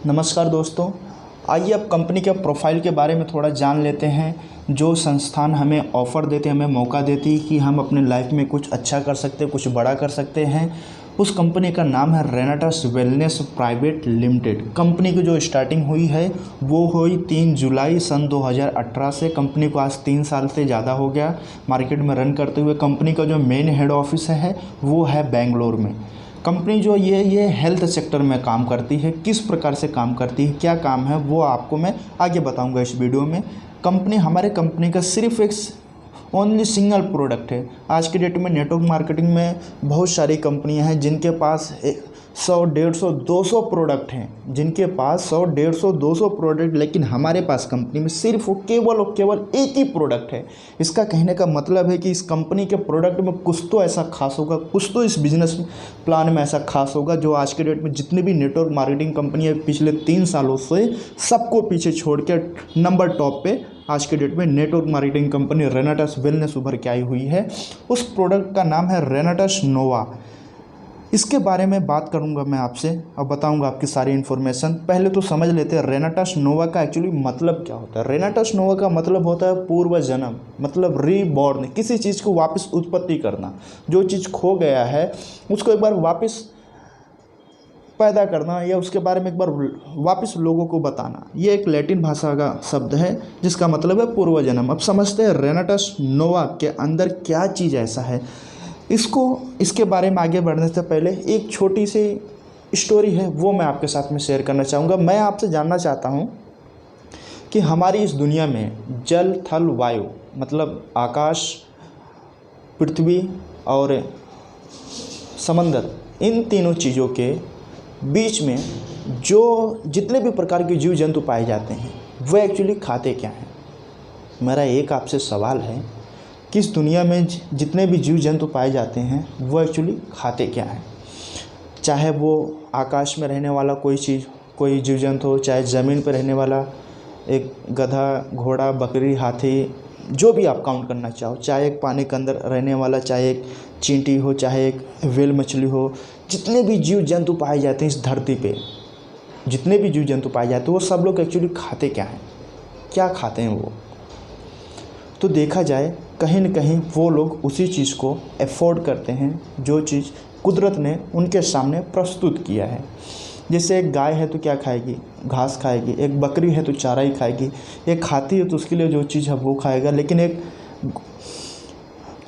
नमस्कार दोस्तों, आइए अब कंपनी के प्रोफाइल के बारे में थोड़ा जान लेते हैं। जो संस्थान हमें ऑफ़र देते हैं, हमें मौका देती है कि हम अपने लाइफ में कुछ अच्छा कर सकते हैं, कुछ बड़ा कर सकते हैं, उस कंपनी का नाम है रेनाटस वेलनेस प्राइवेट लिमिटेड। कंपनी की जो स्टार्टिंग हुई है वो हुई 3 जुलाई सन 2018 से। कंपनी को आज 3 साल से ज़्यादा हो गया मार्केट में रन करते हुए। कंपनी का जो मेन हेड ऑफिस है वो है बेंगलोर में। कंपनी जो ये हेल्थ सेक्टर में काम करती है। किस प्रकार से काम करती है, क्या काम है, वो आपको मैं आगे बताऊंगा इस वीडियो में। हमारे कंपनी का सिर्फ एक ओनली सिंगल प्रोडक्ट है। आज के डेट में नेटवर्क मार्केटिंग में बहुत सारी कंपनियां हैं जिनके पास 100, 150, 200 प्रोडक्ट हैं, जिनके पास 100, 150, 200 प्रोडक्ट, लेकिन हमारे पास कंपनी में सिर्फ केवल और केवल एक ही प्रोडक्ट है। इसका कहने का मतलब है कि इस कंपनी के प्रोडक्ट में कुछ तो ऐसा खास होगा, कुछ तो इस बिजनेस प्लान में ऐसा खास होगा जो आज के डेट में जितनी भी नेटवर्क मार्केटिंग कंपनियाँ पिछले 3 सालों से सबको पीछे छोड़ के नंबर टॉप पे आज के डेट में नेटवर्क मार्केटिंग कंपनी रेनाटस वेलनेस उभर के आई हुई है। उस प्रोडक्ट का नाम है रेनाटस नोवा। इसके बारे में बात करूंगा मैं आपसे और बताऊंगा आपकी सारी इन्फॉर्मेशन। पहले तो समझ लेते हैं रेनाटस नोवा का एक्चुअली मतलब क्या होता है। रेनाटस नोवा का मतलब होता है पूर्व जन्म, मतलब रीबॉर्न, किसी चीज़ को वापस उत्पत्ति करना। जो चीज़ खो गया है उसको एक बार वापस पैदा करना या उसके बारे में एक बार वापस लोगों को बताना। ये एक लैटिन भाषा का शब्द है जिसका मतलब है पूर्व जन्म। अब समझते हैं रेनाटस नोवा के अंदर क्या चीज़ ऐसा है। इसके बारे में आगे बढ़ने से पहले एक छोटी सी स्टोरी है, वो मैं आपके साथ में शेयर करना चाहूँगा। मैं आपसे जानना चाहता हूँ कि हमारी इस दुनिया में जल, थल, वायु, मतलब आकाश, पृथ्वी और समंदर, इन तीनों चीज़ों के बीच में जो जितने भी प्रकार के जीव जंतु पाए जाते हैं वो एक्चुअली खाते क्या हैं। मेरा एक आपसे सवाल है कि इस दुनिया में जितने भी जीव जंतु पाए जाते हैं वो एक्चुअली खाते क्या हैं। चाहे वो आकाश में रहने वाला कोई चीज़, कोई जीव जंतु हो, चाहे ज़मीन पर रहने वाला एक गधा, घोड़ा, बकरी, हाथी, जो भी आप काउंट करना चाहो, चाहे एक पानी के अंदर रहने वाला, चाहे एक चींटी हो, चाहे एक व्हेल मछली हो, जितने भी जीव जंतु पाए जाते हैं इस धरती पे, जितने भी जीव जंतु पाए जाते हैं वो सब लोग एक्चुअली खाते क्या हैं, क्या खाते हैं वो। तो देखा जाए कहीं न कहीं वो लोग उसी चीज़ को अफोर्ड करते हैं जो चीज़ कुदरत ने उनके सामने प्रस्तुत किया है। जैसे एक गाय है तो क्या खाएगी, घास खाएगी। एक बकरी है तो चारा ही खाएगी। एक हाथी है तो उसके लिए जो चीज़ है वो खाएगा। लेकिन एक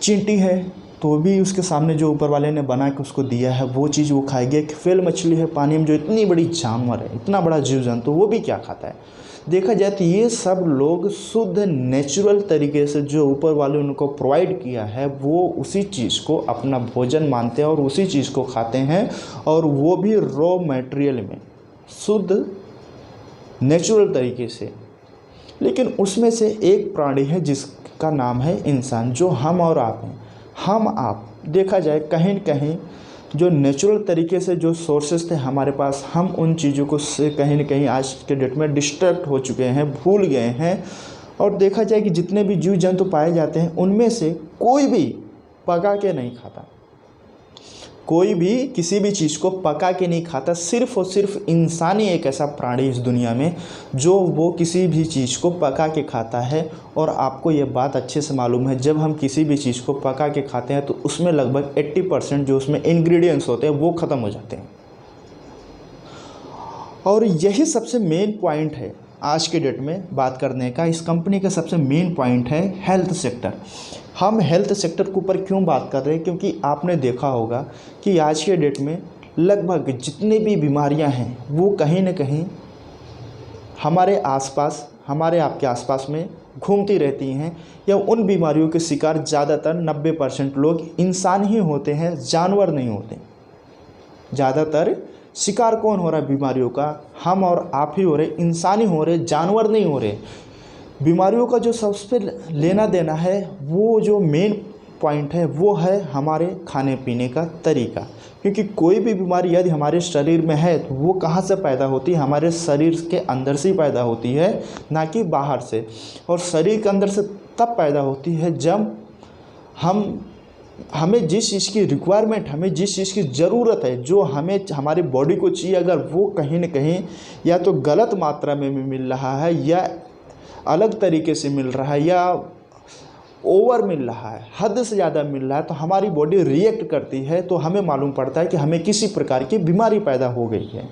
चींटी है तो भी उसके सामने जो ऊपर वाले ने बना के उसको दिया है वो चीज़ वो खाएगी। एक व्हेल मछली है पानी में, जो इतनी बड़ी जानवर है, इतना बड़ा जीव जंतु, वो भी क्या खाता है। देखा जाए तो ये सब लोग शुद्ध नेचुरल तरीके से जो ऊपर वाले उनको प्रोवाइड किया है वो उसी चीज़ को अपना भोजन मानते हैं और उसी चीज़ को खाते हैं, और वो भी रॉ मटेरियल में, शुद्ध नेचुरल तरीके से। लेकिन उसमें से एक प्राणी है जिसका नाम है इंसान, जो हम और आप हैं। हम आप देखा जाए कहीं न कहीं जो नेचुरल तरीके से जो सोर्सेस थे हमारे पास, हम उन चीज़ों को से कहीं न कहीं आज के डेट में डिस्ट्रैक्ट हो चुके हैं, भूल गए हैं। और देखा जाए कि जितने भी जीव जंतु पाए जाते हैं उनमें से कोई भी पका के नहीं खाता, कोई भी किसी भी चीज़ को पका के नहीं खाता। सिर्फ और सिर्फ इंसान ही एक ऐसा प्राणी इस दुनिया में जो वो किसी भी चीज़ को पका के खाता है। और आपको ये बात अच्छे से मालूम है, जब हम किसी भी चीज़ को पका के खाते हैं तो उसमें लगभग 80% जो उसमें इंग्रेडिएंट्स होते हैं वो ख़त्म हो जाते हैं। और यही सबसे मेन पॉइंट है आज के डेट में बात करने का। इस कंपनी का सबसे मेन पॉइंट है हेल्थ सेक्टर। हम हेल्थ सेक्टर के ऊपर क्यों बात कर रहे हैं, क्योंकि आपने देखा होगा कि आज के डेट में लगभग जितनी भी बीमारियां हैं वो कहीं न कहीं हमारे आसपास, हमारे आपके आसपास में घूमती रहती हैं। या उन बीमारियों के शिकार ज़्यादातर 90% लोग इंसान ही होते हैं, जानवर नहीं होते। ज़्यादातर शिकार कौन हो रहा है बीमारियों का, हम और आप ही हो रहे, इंसान ही हो रहे, जानवर नहीं हो रहे। बीमारियों का जो सबसे लेना देना है, वो जो मेन पॉइंट है वो है हमारे खाने पीने का तरीका। क्योंकि कोई भी बीमारी यदि हमारे शरीर में है तो वो कहाँ से पैदा होती है, हमारे शरीर के अंदर से ही पैदा होती है, ना कि बाहर से। और शरीर के अंदर से तब पैदा होती है जब हम हमें जिस चीज़ की रिक्वायरमेंट, हमें जिस चीज़ की ज़रूरत है, जो हमें हमारी बॉडी को चाहिए, अगर वो कहीं न कहीं या तो गलत मात्रा में मिल रहा है या अलग तरीके से मिल रहा है या ओवर मिल रहा है, हद से ज़्यादा मिल रहा है, तो हमारी बॉडी रिएक्ट करती है, तो हमें मालूम पड़ता है कि हमें किसी प्रकार की बीमारी पैदा हो गई है।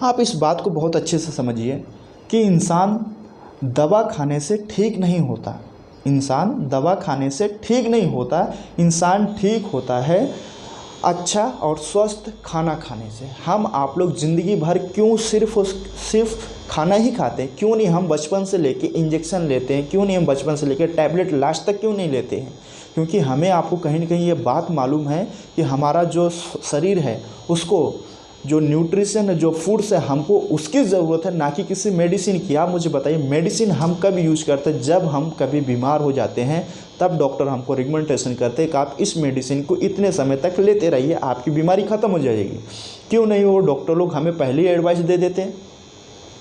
आप इस बात को बहुत अच्छे से समझिए कि इंसान दवा खाने से ठीक नहीं होता। इंसान दवा खाने से ठीक नहीं होता, इंसान ठीक होता है अच्छा और स्वस्थ खाना खाने से। हम आप लोग ज़िंदगी भर क्यों सिर्फ खाना ही खाते हैं? क्यों नहीं हम बचपन से लेके इंजेक्शन लेते हैं? क्यों नहीं हम बचपन से लेके टैबलेट लास्ट तक क्यों नहीं लेते हैं? क्योंकि हमें आपको कहीं ना कहीं ये बात मालूम है कि हमारा जो शरीर है उसको जो न्यूट्रिशन है, जो फूड्स है, हमको उसकी ज़रूरत है, ना कि किसी मेडिसिन की। आप मुझे बताइए, मेडिसिन हम कब यूज करते हैं? जब हम कभी बीमार हो जाते हैं, तब डॉक्टर हमको रिकमेंडेशन करते हैं कि आप इस मेडिसिन को इतने समय तक लेते रहिए, आपकी बीमारी ख़त्म हो जाएगी। क्यों नहीं वो डॉक्टर लोग हमें पहले ही एडवाइस दे देते हैं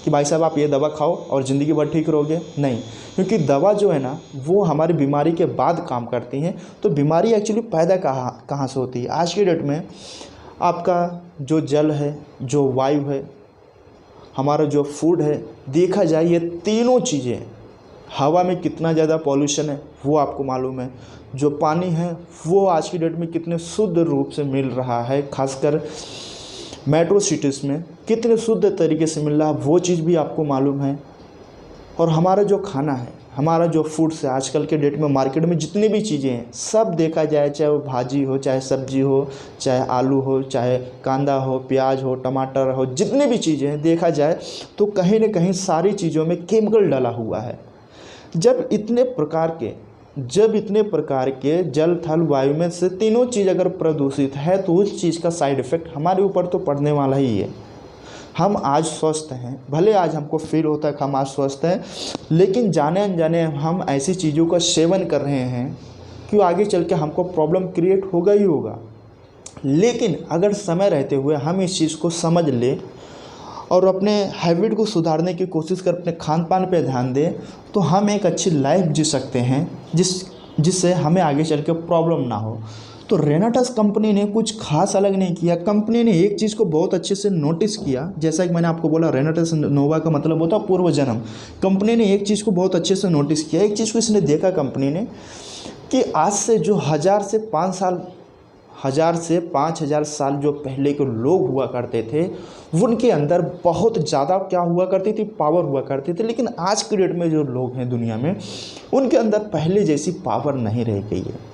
कि भाई साहब आप ये दवा खाओ और ज़िंदगी भर ठीक रहोगे? नहीं, क्योंकि दवा जो है ना वो हमारी बीमारी के बाद काम करती हैं। तो बीमारी एक्चुअली पैदा कहाँ से होती है? आज की डेट में आपका जो जल है, जो वायु है, हमारा जो फूड है, देखा जाए ये तीनों चीज़ें, हवा में कितना ज़्यादा पॉल्यूशन है वो आपको मालूम है, जो पानी है वो आज की डेट में कितने शुद्ध रूप से मिल रहा है, खासकर मेट्रो सिटीज़ में कितने शुद्ध तरीके से मिल रहा है वो चीज़ भी आपको मालूम है। और हमारा जो खाना है, हमारा जो फूड्स है, आजकल के डेट में मार्केट में जितनी भी चीज़ें हैं सब देखा जाए, चाहे वो भाजी हो, चाहे सब्जी हो, चाहे आलू हो, चाहे कांदा हो, प्याज हो, टमाटर हो, जितनी भी चीज़ें हैं देखा जाए तो कहीं न कहीं सारी चीज़ों में केमिकल डाला हुआ है। जब इतने प्रकार के जल थल वायु में से तीनों चीज़ अगर प्रदूषित है तो उस चीज़ का साइड इफ़ेक्ट हमारे ऊपर तो पड़ने वाला ही है। हम आज स्वस्थ हैं, भले आज हमको फील होता है कि हम आज स्वस्थ हैं, लेकिन जाने अनजाने हम ऐसी चीज़ों का सेवन कर रहे हैं कि आगे चल के हमको प्रॉब्लम क्रिएट होगा ही होगा। लेकिन अगर समय रहते हुए हम इस चीज़ को समझ ले और अपने हैबिट को सुधारने की कोशिश कर, अपने खान पान पे ध्यान दें, तो हम एक अच्छी लाइफ जी सकते हैं जिससे हमें आगे चल के प्रॉब्लम ना हो। तो रेनाटस कंपनी ने कुछ खास अलग नहीं किया। कंपनी ने एक चीज़ को बहुत अच्छे से नोटिस किया, जैसा कि मैंने आपको बोला रेनाटस नोवा का मतलब होता है पूर्व जन्म। कंपनी ने एक चीज़ को बहुत अच्छे से नोटिस किया, एक चीज़ को इसने देखा कंपनी ने कि आज से जो 1000 से 5000 साल जो पहले के लोग हुआ करते थे उनके अंदर बहुत ज़्यादा क्या हुआ करती थी, पावर हुआ करती थी। लेकिन आज के डेट में जो लोग हैं दुनिया में उनके अंदर पहले जैसी पावर नहीं रह गई है।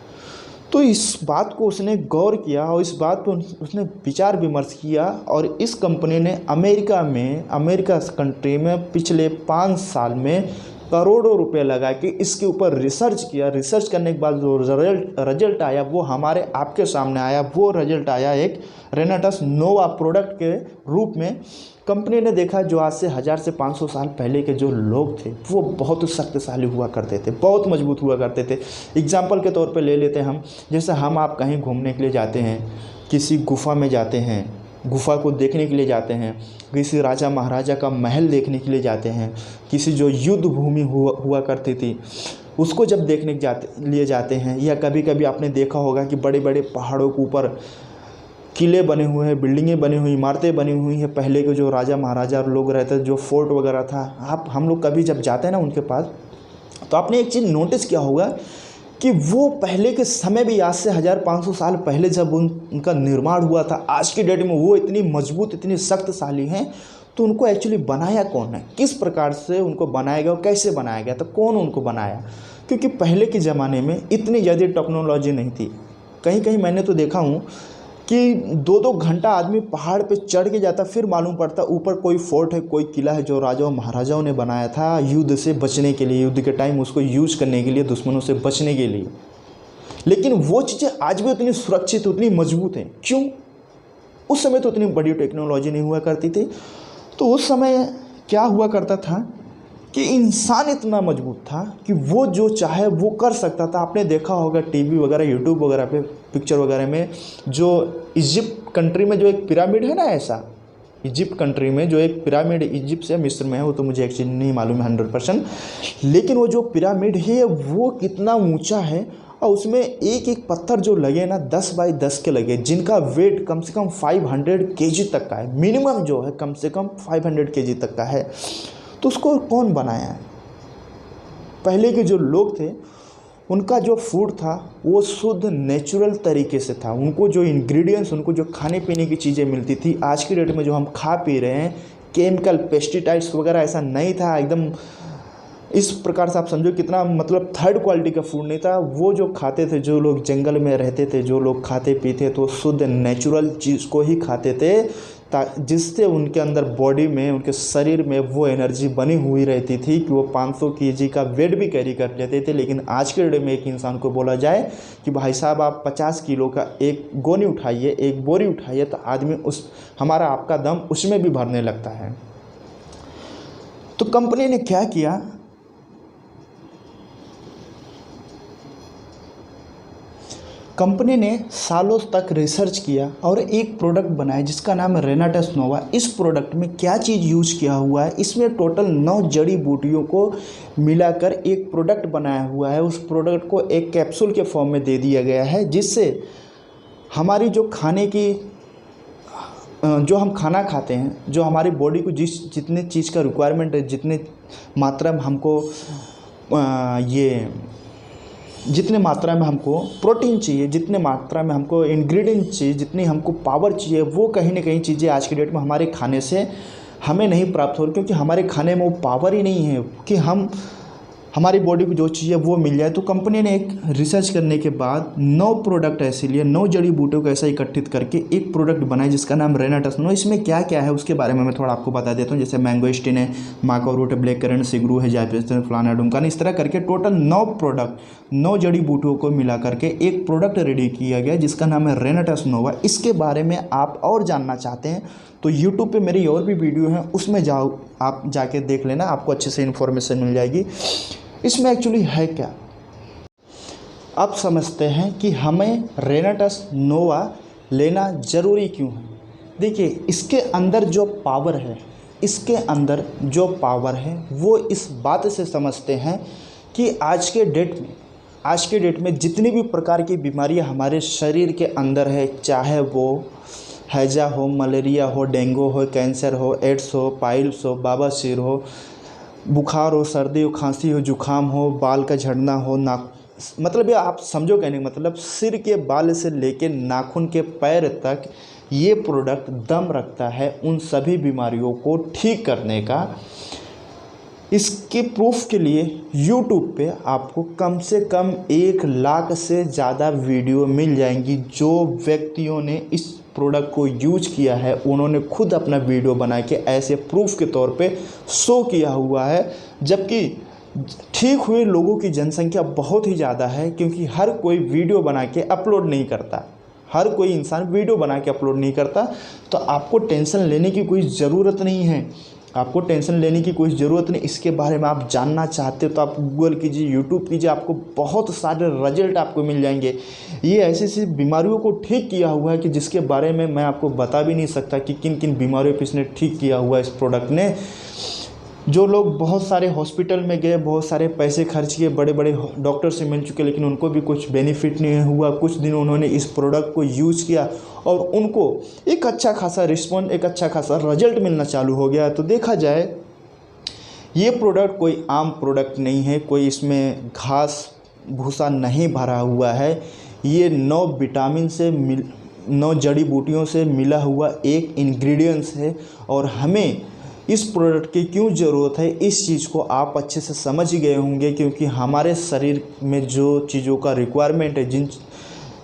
तो इस बात को उसने गौर किया और इस बात पर उसने विचार विमर्श किया और इस कंपनी ने अमेरिका कंट्री में पिछले 5 साल में करोड़ों रुपए लगा के इसके ऊपर रिसर्च किया। रिसर्च करने के बाद जो रिजल्ट आया वो हमारे आपके सामने आया। वो रिजल्ट आया एक रेनाटस नोवा प्रोडक्ट के रूप में। कंपनी ने देखा जो आज से 1000 से 500 साल पहले के जो लोग थे वो बहुत शक्तिशाली हुआ करते थे, बहुत मजबूत हुआ करते थे। एग्जाम्पल के तौर पे ले लेते हैं हम, जैसे हम आप कहीं घूमने के लिए जाते हैं, किसी गुफा में जाते हैं, गुफा को देखने के लिए जाते हैं, किसी राजा महाराजा का महल देखने के लिए जाते हैं, किसी जो युद्ध भूमि हुआ करती थी उसको जब देखने के लिए जाते हैं, या कभी कभी आपने देखा होगा कि बड़े बड़े पहाड़ों के ऊपर किले बने हुए हैं, बिल्डिंगें बनी हुई, इमारतें बनी हुई हैं। पहले के जो राजा महाराजा लोग रहते, जो फोर्ट वगैरह था, हम लोग कभी जब जाते हैं ना उनके पास, तो आपने एक चीज़ नोटिस किया होगा कि वो पहले के समय भी आज से 1500 साल पहले जब उनका निर्माण हुआ था, आज की डेट में वो इतनी मजबूत, इतनी शक्तिशाली हैं। तो उनको एक्चुअली बनाया कौन है, किस प्रकार से उनको बनाया गया और कैसे बनाया गया, तो कौन उनको बनाया? क्योंकि पहले के ज़माने में इतनी ज़्यादा टेक्नोलॉजी नहीं थी। कहीं कहीं मैंने तो देखा हूँ कि 2-2 घंटा आदमी पहाड़ पे चढ़ के जाता, फिर मालूम पड़ता ऊपर कोई फोर्ट है, कोई किला है जो राजाओं महाराजाओं ने बनाया था युद्ध से बचने के लिए, युद्ध के टाइम उसको यूज करने के लिए, दुश्मनों से बचने के लिए। लेकिन वो चीज़ें आज भी उतनी सुरक्षित, उतनी मजबूत हैं। क्यों? उस समय तो उतनी बड़ी टेक्नोलॉजी नहीं हुआ करती थी। तो उस समय क्या हुआ करता था कि इंसान इतना मजबूत था कि वो जो चाहे वो कर सकता था। आपने देखा होगा टीवी वगैरह, यूट्यूब वगैरह पे, पिक्चर वगैरह में, जो इजिप्ट कंट्री में जो एक पिरामिड है ना, ऐसा इजिप्ट कंट्री में जो एक पिरामिड इजिप्ट से मिस्र में है, वो तो मुझे एक्चुअली नहीं मालूम है 100%, लेकिन वो जो पिरामिड है वो कितना ऊंचा है और उसमें एक एक पत्थर जो लगे ना 10 बाई 10 के लगे, जिनका वेट कम से कम 500 केजी तक का है, मिनिमम जो है कम से कम 500 केजी तक का है। तो उसको कौन बनाया है? पहले के जो लोग थे उनका जो फूड था वो शुद्ध नेचुरल तरीके से था। उनको जो इंग्रेडिएंट्स, उनको जो खाने पीने की चीज़ें मिलती थी, आज के डेट में जो हम खा पी रहे हैं केमिकल पेस्टिसाइड्स वगैरह ऐसा नहीं था। एकदम इस प्रकार से आप समझो कितना मतलब थर्ड क्वालिटी का फूड नहीं था। वो जो खाते थे, जो लोग जंगल में रहते थे, जो लोग खाते पीते तो शुद्ध नेचुरल चीज़ को ही खाते थे, जिससे उनके अंदर बॉडी में, उनके शरीर में वो एनर्जी बनी हुई रहती थी कि वो 500 केजी का वेट भी कैरी कर लेते थे। लेकिन आज के डेट में एक इंसान को बोला जाए कि भाई साहब आप 50 किलो का एक गोनी उठाइए, एक बोरी उठाइए, तो आदमी हमारा आपका दम उसमें भी भरने लगता है। तो कंपनी ने क्या किया, कंपनी ने सालों तक रिसर्च किया और एक प्रोडक्ट बनाया जिसका नाम है रेनाटस नोवा। इस प्रोडक्ट में क्या चीज़ यूज किया हुआ है, इसमें टोटल 9 जड़ी बूटियों को मिलाकर एक प्रोडक्ट बनाया हुआ है। उस प्रोडक्ट को एक कैप्सूल के फॉर्म में दे दिया गया है, जिससे हमारी जो खाने की, जो हम खाना खाते हैं, जो हमारी बॉडी को जितने चीज़ का रिक्वायरमेंट है, जितने मात्रा में हमको जितने मात्रा में हमको प्रोटीन चाहिए, जितने मात्रा में हमको इंग्रेडिएंट चाहिए, जितनी हमको पावर चाहिए, वो कहीं ना कहीं चीज़ें आज के डेट में हमारे खाने से हमें नहीं प्राप्त हो रही, क्योंकि हमारे खाने में वो पावर ही नहीं है कि हमारी बॉडी को जो चाहिए वो मिल जाए। तो कंपनी ने एक रिसर्च करने के बाद 9 प्रोडक्ट ऐसे लिए, 9 जड़ी बूटियों को ऐसा इकट्ठित करके एक प्रोडक्ट बनाया जिसका नाम रेनाटस नोवा। इसमें क्या क्या है उसके बारे में मैं थोड़ा आपको बता देता हूँ। जैसे मैंगोस्टिन है, माको रूट है, ब्लैक करंट, सिगरू है, जायपनिस, फलाना डुमकान, इस तरह करके टोटल 9 प्रोडक्ट, 9 जड़ी बूटियों को मिला करके एक प्रोडक्ट रेडी किया गया जिसका नाम है रेनाटस नोवा। इसके बारे में आप और जानना चाहते हैं तो यूट्यूब पे मेरी और भी वीडियो हैं, उसमें जाओ, आप जाके देख लेना, आपको अच्छे से इन्फॉर्मेशन मिल जाएगी। इसमें एक्चुअली है क्या, आप समझते हैं कि हमें रेनाटस नोवा लेना ज़रूरी क्यों है। देखिए, इसके अंदर जो पावर है, इसके अंदर जो पावर है वो इस बात से समझते हैं कि आज के डेट में जितनी भी प्रकार की बीमारियां हमारे शरीर के अंदर है, चाहे वो हैजा हो, मलेरिया हो, डेंगू हो, कैंसर हो, एड्स हो, पाइल्स हो, बवासीर हो, बुखार हो, सर्दी हो, खांसी हो, जुखाम हो, बाल का झड़ना हो, मतलब ये आप समझो कहने का मतलब सिर के बाल से लेके नाखून के पैर तक ये प्रोडक्ट दम रखता है उन सभी बीमारियों को ठीक करने का। इसके प्रूफ के लिए YouTube पे आपको कम से कम 1 लाख से ज़्यादा वीडियो मिल जाएंगी। जो व्यक्तियों ने इस प्रोडक्ट को यूज किया है उन्होंने खुद अपना वीडियो बना के ऐसे प्रूफ के तौर पे शो किया हुआ है। जबकि ठीक हुए लोगों की जनसंख्या बहुत ही ज़्यादा है, क्योंकि हर कोई वीडियो बना के अपलोड नहीं करता, हर कोई इंसान वीडियो बना के अपलोड नहीं करता। तो आपको टेंशन लेने की कोई ज़रूरत नहीं है, आपको टेंशन लेने की कोई ज़रूरत नहीं। इसके बारे में आप जानना चाहते हो तो आप गूगल कीजिए, यूट्यूब कीजिए, आपको बहुत सारे रिजल्ट आपको मिल जाएंगे। ये ऐसी ऐसी बीमारियों को ठीक किया हुआ है कि जिसके बारे में मैं आपको बता भी नहीं सकता कि किन किन बीमारियों पर इसने ठीक किया हुआ है इस प्रोडक्ट ने। जो लोग बहुत सारे हॉस्पिटल में गए, बहुत सारे पैसे खर्च किए, बड़े बड़े डॉक्टर से मिल चुके, लेकिन उनको भी कुछ बेनिफिट नहीं हुआ। कुछ दिन उन्होंने इस प्रोडक्ट को यूज़ किया और उनको एक अच्छा खासा रिस्पॉन्स, एक अच्छा खासा रिजल्ट मिलना चालू हो गया। तो देखा जाए ये प्रोडक्ट कोई आम प्रोडक्ट नहीं है, कोई इसमें घास भूसा नहीं भरा हुआ है। ये 9 विटामिन से 9 जड़ी बूटियों से मिला हुआ एक इंग्रेडिएंट्स है। और हमें इस प्रोडक्ट की क्यों ज़रूरत है, इस चीज़ को आप अच्छे से समझ गए होंगे, क्योंकि हमारे शरीर में जो चीज़ों का रिक्वायरमेंट है,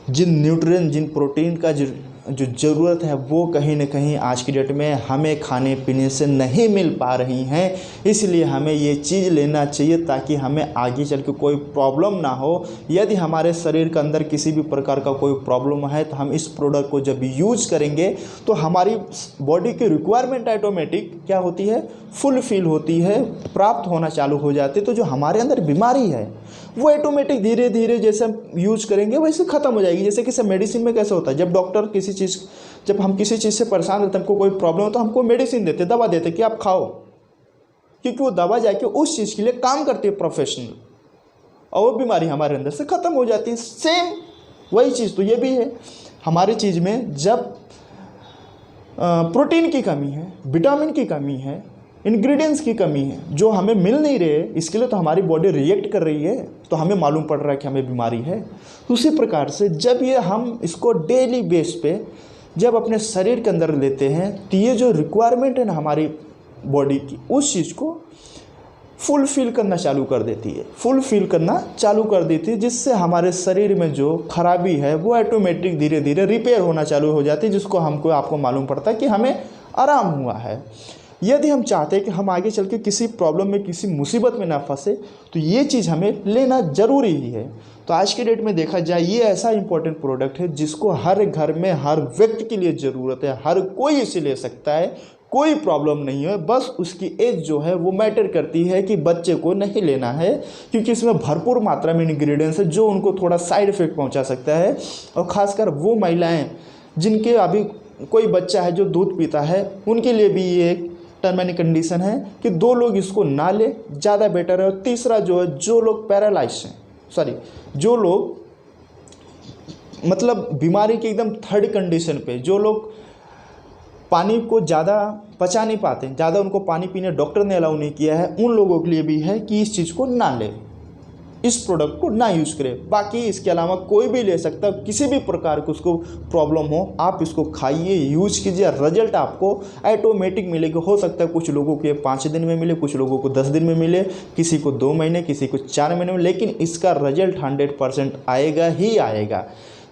जिन न्यूट्रिएंट, जिन प्रोटीन का जो ज़रूरत है वो कहीं ना कहीं आज की डेट में हमें खाने पीने से नहीं मिल पा रही हैं। इसलिए हमें ये चीज़ लेना चाहिए ताकि हमें आगे चल के कोई प्रॉब्लम ना हो। यदि हमारे शरीर के अंदर किसी भी प्रकार का कोई प्रॉब्लम है तो हम इस प्रोडक्ट को जब यूज करेंगे तो हमारी बॉडी की रिक्वायरमेंट ऑटोमेटिक क्या होती है, फुलफिल होती है, प्राप्त होना चालू हो जाती है। तो जो हमारे अंदर बीमारी है वो ऑटोमेटिक धीरे धीरे जैसे हम यूज करेंगे वैसे ख़त्म हो जाएगी। जैसे कि मेडिसिन में कैसे होता है, जब डॉक्टर जब हम किसी चीज़ से परेशान रहते हैं, हमको कोई प्रॉब्लम हो तो हमको मेडिसिन देते, दवा देते कि आप खाओ, क्योंकि वो दवा जाके उस चीज़ के लिए काम करती है प्रोफेशनल। और वो बीमारी हमारे अंदर से ख़त्म हो जाती है। सेम वही चीज़ तो ये भी है हमारी चीज़ में, जब प्रोटीन की कमी है, विटामिन की कमी है, इंग्रेडिएंट्स की कमी है जो हमें मिल नहीं रहे, इसके लिए तो हमारी बॉडी रिएक्ट कर रही है, तो हमें मालूम पड़ रहा है कि हमें बीमारी है। उसी प्रकार से जब ये हम इसको डेली बेस पे जब अपने शरीर के अंदर लेते हैं तो ये जो रिक्वायरमेंट है ना हमारी बॉडी की, उस चीज़ को फुलफ़िल करना चालू कर देती है, फुलफ़िल करना चालू कर देती है, जिससे हमारे शरीर में जो खराबी है वो ऑटोमेटिक धीरे धीरे रिपेयर होना चालू हो जाती है, जिसको आपको मालूम पड़ता है कि हमें आराम हुआ है। यदि हम चाहते हैं कि हम आगे चल के किसी प्रॉब्लम में, किसी मुसीबत में ना फंसे, तो ये चीज़ हमें लेना ज़रूरी ही है। तो आज के डेट में देखा जाए ये ऐसा इंपॉर्टेंट प्रोडक्ट है जिसको हर घर में हर व्यक्ति के लिए ज़रूरत है, हर कोई इसे ले सकता है, कोई प्रॉब्लम नहीं है। बस उसकी एज जो है वो मैटर करती है कि बच्चे को नहीं लेना है, क्योंकि इसमें भरपूर मात्रा में इंग्रेडिएंट्स है जो उनको थोड़ा साइड इफ़ेक्ट पहुंचा सकता है। और ख़ासकर वो महिलाएं जिनके अभी कोई बच्चा है जो दूध पीता है, उनके लिए भी ये एक टर्म एंड कंडीशन है कि 2 लोग इसको ना ले, ज़्यादा बेटर है। और तीसरा जो है, जो लोग पैरालाइज हैं, जो लोग मतलब बीमारी के एकदम थर्ड कंडीशन पे, जो लोग पानी को ज़्यादा पचा नहीं पाते, ज़्यादा उनको पानी पीने डॉक्टर ने अलाउ नहीं किया है, उन लोगों के लिए भी है कि इस चीज़ को ना ले, इस प्रोडक्ट को ना यूज़ करें। बाकी इसके अलावा कोई भी ले सकता है, किसी भी प्रकार की उसको प्रॉब्लम हो, आप इसको खाइए, यूज़ कीजिए, रिजल्ट आपको ऑटोमेटिक मिलेगा। हो सकता है कुछ लोगों के 5 दिन में मिले, कुछ लोगों को 10 दिन में मिले, किसी को 2 महीने, किसी को 4 महीने में, लेकिन इसका रिजल्ट 100% आएगा ही आएगा।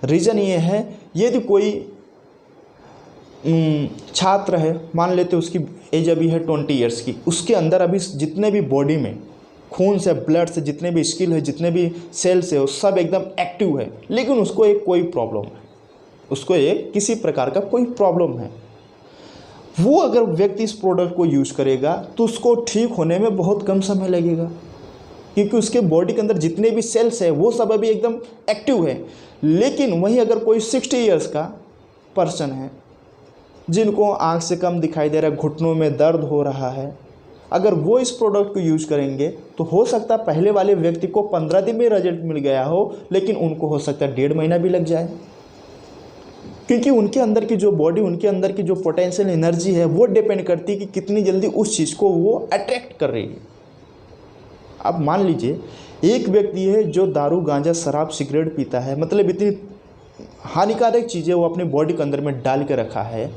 रीज़न ये है, यदि कोई छात्र है, मान लेते उसकी एज अभी है 20 ईयर्स की, उसके अंदर अभी जितने भी बॉडी में खून से, ब्लड से जितने भी स्किल है, जितने भी सेल्स है, वो सब एकदम एक्टिव है, लेकिन उसको एक कोई प्रॉब्लम है, उसको एक किसी प्रकार का कोई प्रॉब्लम है। वो अगर व्यक्ति इस प्रोडक्ट को यूज़ करेगा तो उसको ठीक होने में बहुत कम समय लगेगा, क्योंकि उसके बॉडी के अंदर जितने भी सेल्स है वो सब अभी एकदम एक्टिव है। लेकिन वहीं अगर कोई 60 ईयर्स का पर्सन है, जिनको आँख से कम दिखाई दे रहा है, घुटनों में दर्द हो रहा है, अगर वो इस प्रोडक्ट को यूज़ करेंगे तो हो सकता है पहले वाले व्यक्ति को 15 दिन में रिजल्ट मिल गया हो, लेकिन उनको हो सकता है 1.5 महीना भी लग जाए, क्योंकि उनके अंदर की जो बॉडी, उनके अंदर की जो पोटेंशियल एनर्जी है वो डिपेंड करती है कि कितनी जल्दी उस चीज़ को वो अट्रैक्ट कर रही है। अब मान लीजिए एक व्यक्ति है जो दारू, गांजा, शराब, सिगरेट पीता है, मतलब इतनी हानिकारक चीज़ें वो अपने बॉडी के अंदर में डाल के रखा है,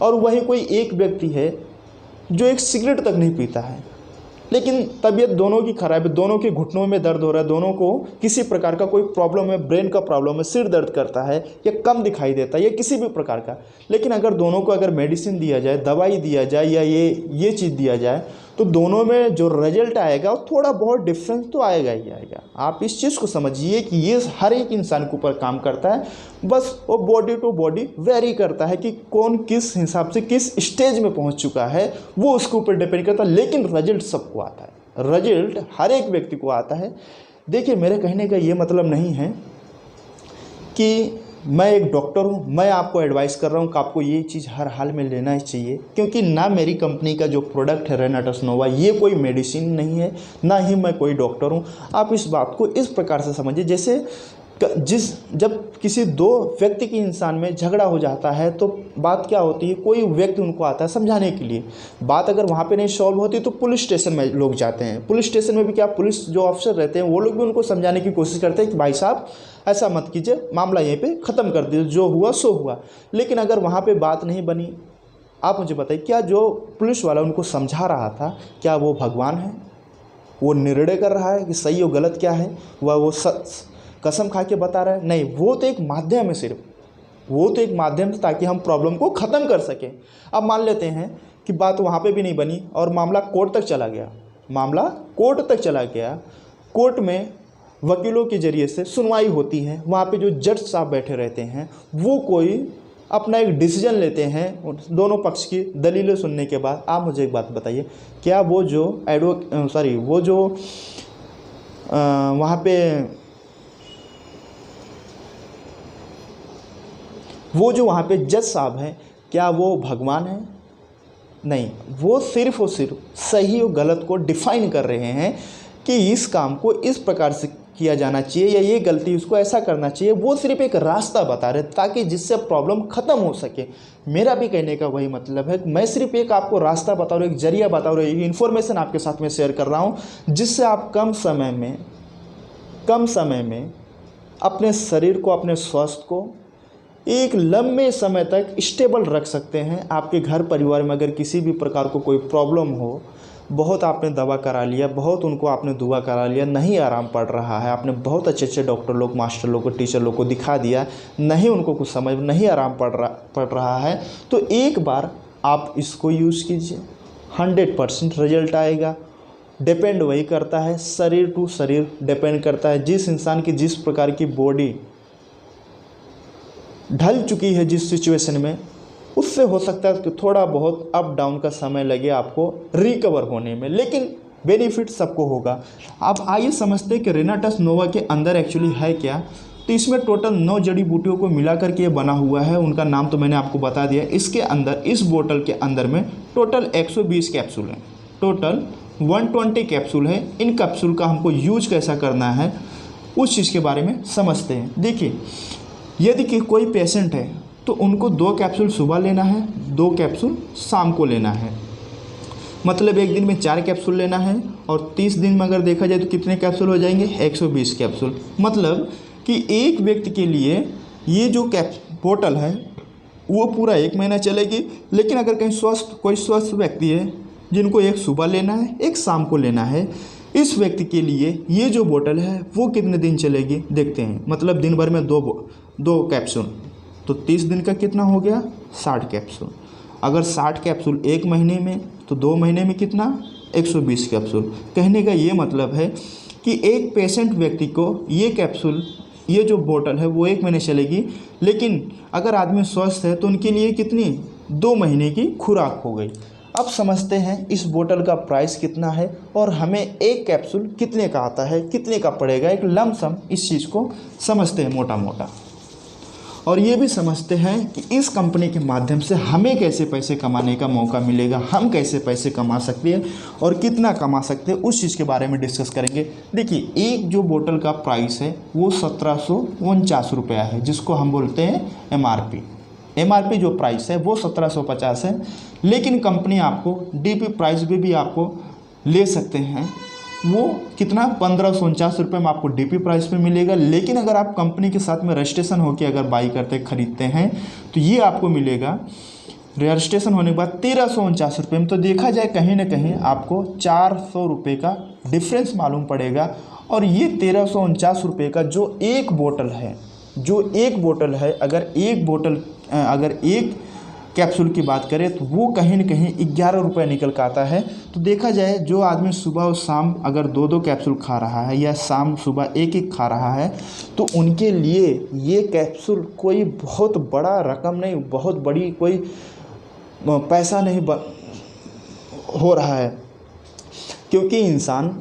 और वहीं कोई एक व्यक्ति है जो एक सिगरेट तक नहीं पीता है, लेकिन तबीयत दोनों की खराब है, दोनों के घुटनों में दर्द हो रहा है, दोनों को किसी प्रकार का कोई प्रॉब्लम है, ब्रेन का प्रॉब्लम है, सिर दर्द करता है या कम दिखाई देता है या किसी भी प्रकार का। लेकिन अगर दोनों को अगर मेडिसिन दिया जाए, दवाई दिया जाए या ये चीज़ दिया जाए, तो दोनों में जो रिजल्ट आएगा वो थोड़ा बहुत डिफरेंस तो आएगा ही आएगा। आप इस चीज़ को समझिए कि ये हर एक इंसान के ऊपर काम करता है, बस वो बॉडी टू बॉडी वेरी करता है कि कौन किस हिसाब से किस स्टेज में पहुंच चुका है, वो उसके ऊपर डिपेंड करता है। लेकिन रिजल्ट सबको आता है, रिजल्ट हर एक व्यक्ति को आता है। देखिए, मेरे कहने का ये मतलब नहीं है कि मैं एक डॉक्टर हूँ, मैं आपको एडवाइस कर रहा हूँ कि आपको ये चीज़ हर हाल में लेना ही चाहिए, क्योंकि ना मेरी कंपनी का जो प्रोडक्ट है रेनाटस नोवा, ये कोई मेडिसिन नहीं है, ना ही मैं कोई डॉक्टर हूँ। आप इस बात को इस प्रकार से समझिए, जैसे जब किसी 2 व्यक्ति के इंसान में झगड़ा हो जाता है तो बात क्या होती है, कोई व्यक्ति उनको आता है समझाने के लिए। बात अगर वहाँ पे नहीं सॉल्व होती तो पुलिस स्टेशन में लोग जाते हैं। पुलिस स्टेशन में भी क्या, पुलिस जो ऑफिसर रहते हैं वो लोग भी उनको समझाने की कोशिश करते हैं कि भाई साहब ऐसा मत कीजिए, मामला यहीं पे ख़त्म कर दीजिए, जो हुआ सो हुआ। लेकिन अगर वहाँ पर बात नहीं बनी, आप मुझे बताइए, क्या जो पुलिस वाला उनको समझा रहा था, क्या वो भगवान है? वो निर्णय कर रहा है कि सही और गलत क्या है, वो कसम खा के बता रहा है? नहीं, वो तो एक माध्यम है, सिर्फ वो तो एक माध्यम है ताकि हम प्रॉब्लम को ख़त्म कर सकें। अब मान लेते हैं कि बात वहाँ पे भी नहीं बनी और मामला कोर्ट तक चला गया, कोर्ट में वकीलों के ज़रिए से सुनवाई होती है। वहाँ पे जो जज साहब बैठे रहते हैं वो कोई अपना एक डिसीजन लेते हैं दोनों पक्ष की दलीलें सुनने के बाद। आप मुझे एक बात बताइए, क्या वो जो वहाँ पे वहाँ पे जज साहब हैं, क्या वो भगवान हैं? नहीं, वो सिर्फ़ और सिर्फ सही और गलत को डिफ़ाइन कर रहे हैं कि इस काम को इस प्रकार से किया जाना चाहिए या ये गलती उसको ऐसा करना चाहिए, वो सिर्फ एक रास्ता बता रहे ताकि जिससे प्रॉब्लम ख़त्म हो सके। मेरा भी कहने का वही मतलब है, मैं सिर्फ एक आपको रास्ता बता रहा हूँ, एक जरिया बता रहा हूँ, एक इन्फॉर्मेशन आपके साथ में शेयर कर रहा हूँ, जिससे आप कम समय में अपने शरीर को, अपने स्वास्थ्य को एक लंबे समय तक स्टेबल रख सकते हैं। आपके घर परिवार में अगर किसी भी प्रकार को कोई प्रॉब्लम हो, बहुत आपने दवा करा लिया, बहुत उनको आपने दुआ करा लिया, नहीं आराम पड़ रहा है, आपने बहुत अच्छे डॉक्टर लोग, मास्टर लोग को, टीचर लोग को दिखा दिया, नहीं उनको कुछ समझ नहीं आराम पड़ रहा है, तो एक बार आप इसको यूज़ कीजिए, 100% रिजल्ट आएगा। डिपेंड वही करता है, शरीर टू शरीर डिपेंड करता है। जिस इंसान की जिस प्रकार की बॉडी ढल चुकी है जिस सिचुएशन में, उससे हो सकता है कि थोड़ा बहुत अप डाउन का समय लगे आपको रिकवर होने में, लेकिन बेनिफिट सबको होगा। अब आइए समझते हैं कि रेनाटस नोवा के अंदर एक्चुअली है क्या। तो इसमें टोटल 9 जड़ी बूटियों को मिला करके ये बना हुआ है, उनका नाम तो मैंने आपको बता दिया। इसके अंदर, इस बोतल के अंदर में टोटल 120 कैप्सूल हैं, टोटल 120 कैप्सूल है। इन कैप्सूल का हमको यूज कैसा करना है उस चीज़ के बारे में समझते हैं। देखिए, यदि कि कोई पेशेंट है तो उनको 2 कैप्सूल सुबह लेना है, 2 कैप्सूल शाम को लेना है, मतलब एक दिन में 4 कैप्सूल लेना है। और 30 दिन में अगर देखा जाए तो कितने कैप्सूल हो जाएंगे, 120 कैप्सूल। मतलब कि एक व्यक्ति के लिए ये जो बोतल है वो पूरा 1 महीना चलेगी। लेकिन अगर कहीं कोई स्वस्थ व्यक्ति है जिनको एक सुबह लेना है, एक शाम को लेना है, इस व्यक्ति के लिए ये जो बोतल है वो कितने दिन चलेगी देखते हैं। मतलब दिन भर में 2 कैप्सूल, तो 30 दिन का कितना हो गया, 60 कैप्सूल। अगर 60 कैप्सूल 1 महीने में, तो 2 महीने में कितना, 120 कैप्सूल। कहने का ये मतलब है कि एक पेशेंट व्यक्ति को ये कैप्सूल, ये जो बोतल है वो 1 महीने चलेगी। लेकिन अगर आदमी स्वस्थ है तो उनके लिए कितनी, 2 महीने की खुराक हो गई। अब समझते हैं इस बोतल का प्राइस कितना है और हमें एक कैप्सूल कितने का आता है, कितने का पड़ेगा, एक लमसम इस चीज़ को समझते हैं मोटा मोटा। और ये भी समझते हैं कि इस कंपनी के माध्यम से हमें कैसे पैसे कमाने का मौका मिलेगा, हम कैसे पैसे कमा सकते हैं और कितना कमा सकते हैं, उस चीज़ के बारे में डिस्कस करेंगे। देखिए, एक जो बोतल का प्राइस है वो 1749 रुपया है, जिसको हम बोलते हैं एमआरपी जो प्राइस है वो 1750 है। लेकिन कंपनी आपको डीपी प्राइस भी आपको ले सकते हैं, वो कितना, 1549 रुपये में आपको डीपी प्राइस पे मिलेगा। लेकिन अगर आप कंपनी के साथ में रजिस्ट्रेशन होकर अगर बाई करते खरीदते हैं तो ये आपको मिलेगा रजिस्ट्रेशन होने के बाद 1349 रुपये में। तो देखा जाए कहीं ना कहीं आपको 400 रुपये का डिफरेंस मालूम पड़ेगा। और ये 1349 रुपये का जो एक बोतल है, अगर एक कैप्सूल की बात करें तो वो कहीं ना कहीं 11 रुपये निकल कर आता है। तो देखा जाए जो आदमी सुबह और शाम अगर 2 कैप्सूल खा रहा है या शाम सुबह एक खा रहा है, तो उनके लिए ये कैप्सूल कोई बहुत बड़ा रकम नहीं, बहुत बड़ी कोई पैसा नहीं हो रहा है। क्योंकि इंसान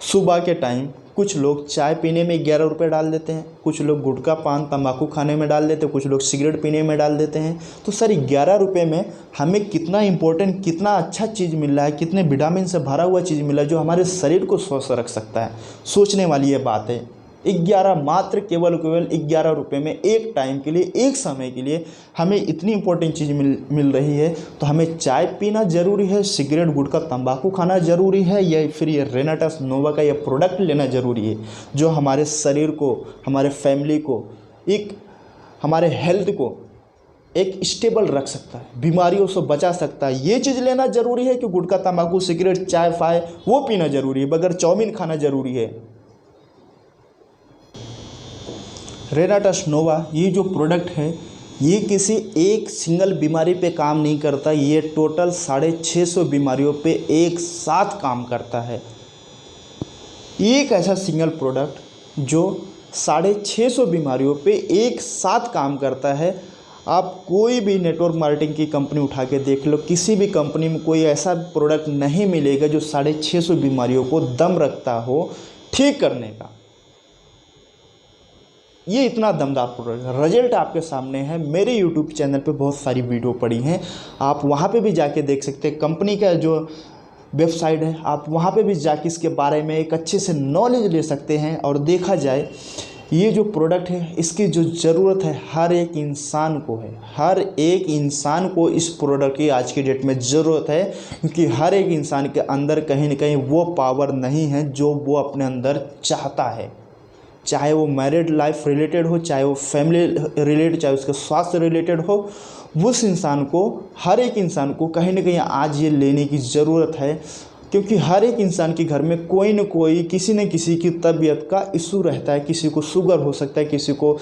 सुबह के टाइम, कुछ लोग चाय पीने में 11 रुपये डाल देते हैं, कुछ लोग गुटखा पान तंबाकू खाने में डाल देते हैं, कुछ लोग सिगरेट पीने में डाल देते हैं। तो सर 11 रुपये में हमें कितना इम्पोर्टेंट, कितना अच्छा चीज़ मिल रहा है, कितने विटामिन से भरा हुआ चीज़ मिल रहा है जो हमारे शरीर को स्वस्थ रख सकता है। सोचने वाली ये बात है। 11 मात्र केवल 11 रुपये में एक टाइम के लिए, एक समय के लिए हमें इतनी इम्पोर्टेंट चीज़ मिल रही है। तो हमें चाय पीना ज़रूरी है, सिगरेट गुटखा तंबाकू खाना ज़रूरी है, या फिर ये रेनाटस नोवा का ये प्रोडक्ट लेना ज़रूरी है जो हमारे शरीर को, हमारे फैमिली को, हमारे हेल्थ को एक स्टेबल रख सकता है, बीमारियों से बचा सकता है। ये चीज़ लेना ज़रूरी है कि गुटखा तंबाकू सिगरेट चाय फाय वो पीना ज़रूरी है, बगैर चाउमीन खाना ज़रूरी है। रेनाटस नोवा ये जो प्रोडक्ट है ये किसी एक सिंगल बीमारी पे काम नहीं करता, ये टोटल 650 बीमारियों पे एक साथ काम करता है। एक ऐसा सिंगल प्रोडक्ट जो 650 बीमारियों पे एक साथ काम करता है। आप कोई भी नेटवर्क मार्केटिंग की कंपनी उठा के देख लो, किसी भी कंपनी में कोई ऐसा प्रोडक्ट नहीं मिलेगा जो 650 बीमारियों को दम रखता हो ठीक करने का। ये इतना दमदार प्रोडक्ट, रिजल्ट आपके सामने है। मेरे YouTube चैनल पे बहुत सारी वीडियो पड़ी हैं, आप वहाँ पे भी जाके देख सकते हैं। कंपनी का जो वेबसाइट है, आप वहाँ पे भी जाके इसके बारे में एक अच्छे से नॉलेज ले सकते हैं। और देखा जाए ये जो प्रोडक्ट है इसकी जो ज़रूरत है हर एक इंसान को है, हर एक इंसान को इस प्रोडक्ट की आज की डेट में ज़रूरत है, क्योंकि हर एक इंसान के अंदर कहीं ना कहीं वो पावर नहीं है जो वो अपने अंदर चाहता है। चाहे वो मैरिड लाइफ रिलेटेड हो, चाहे वो फैमिली रिलेटेड, चाहे उसके स्वास्थ्य रिलेटेड हो, उस इंसान को, हर एक इंसान को कहीं ना कहीं आज ये लेने की ज़रूरत है। क्योंकि हर एक इंसान के घर में कोई न कोई किसी न किसी की तबीयत का इशू रहता है। किसी को शुगर हो सकता है, किसी को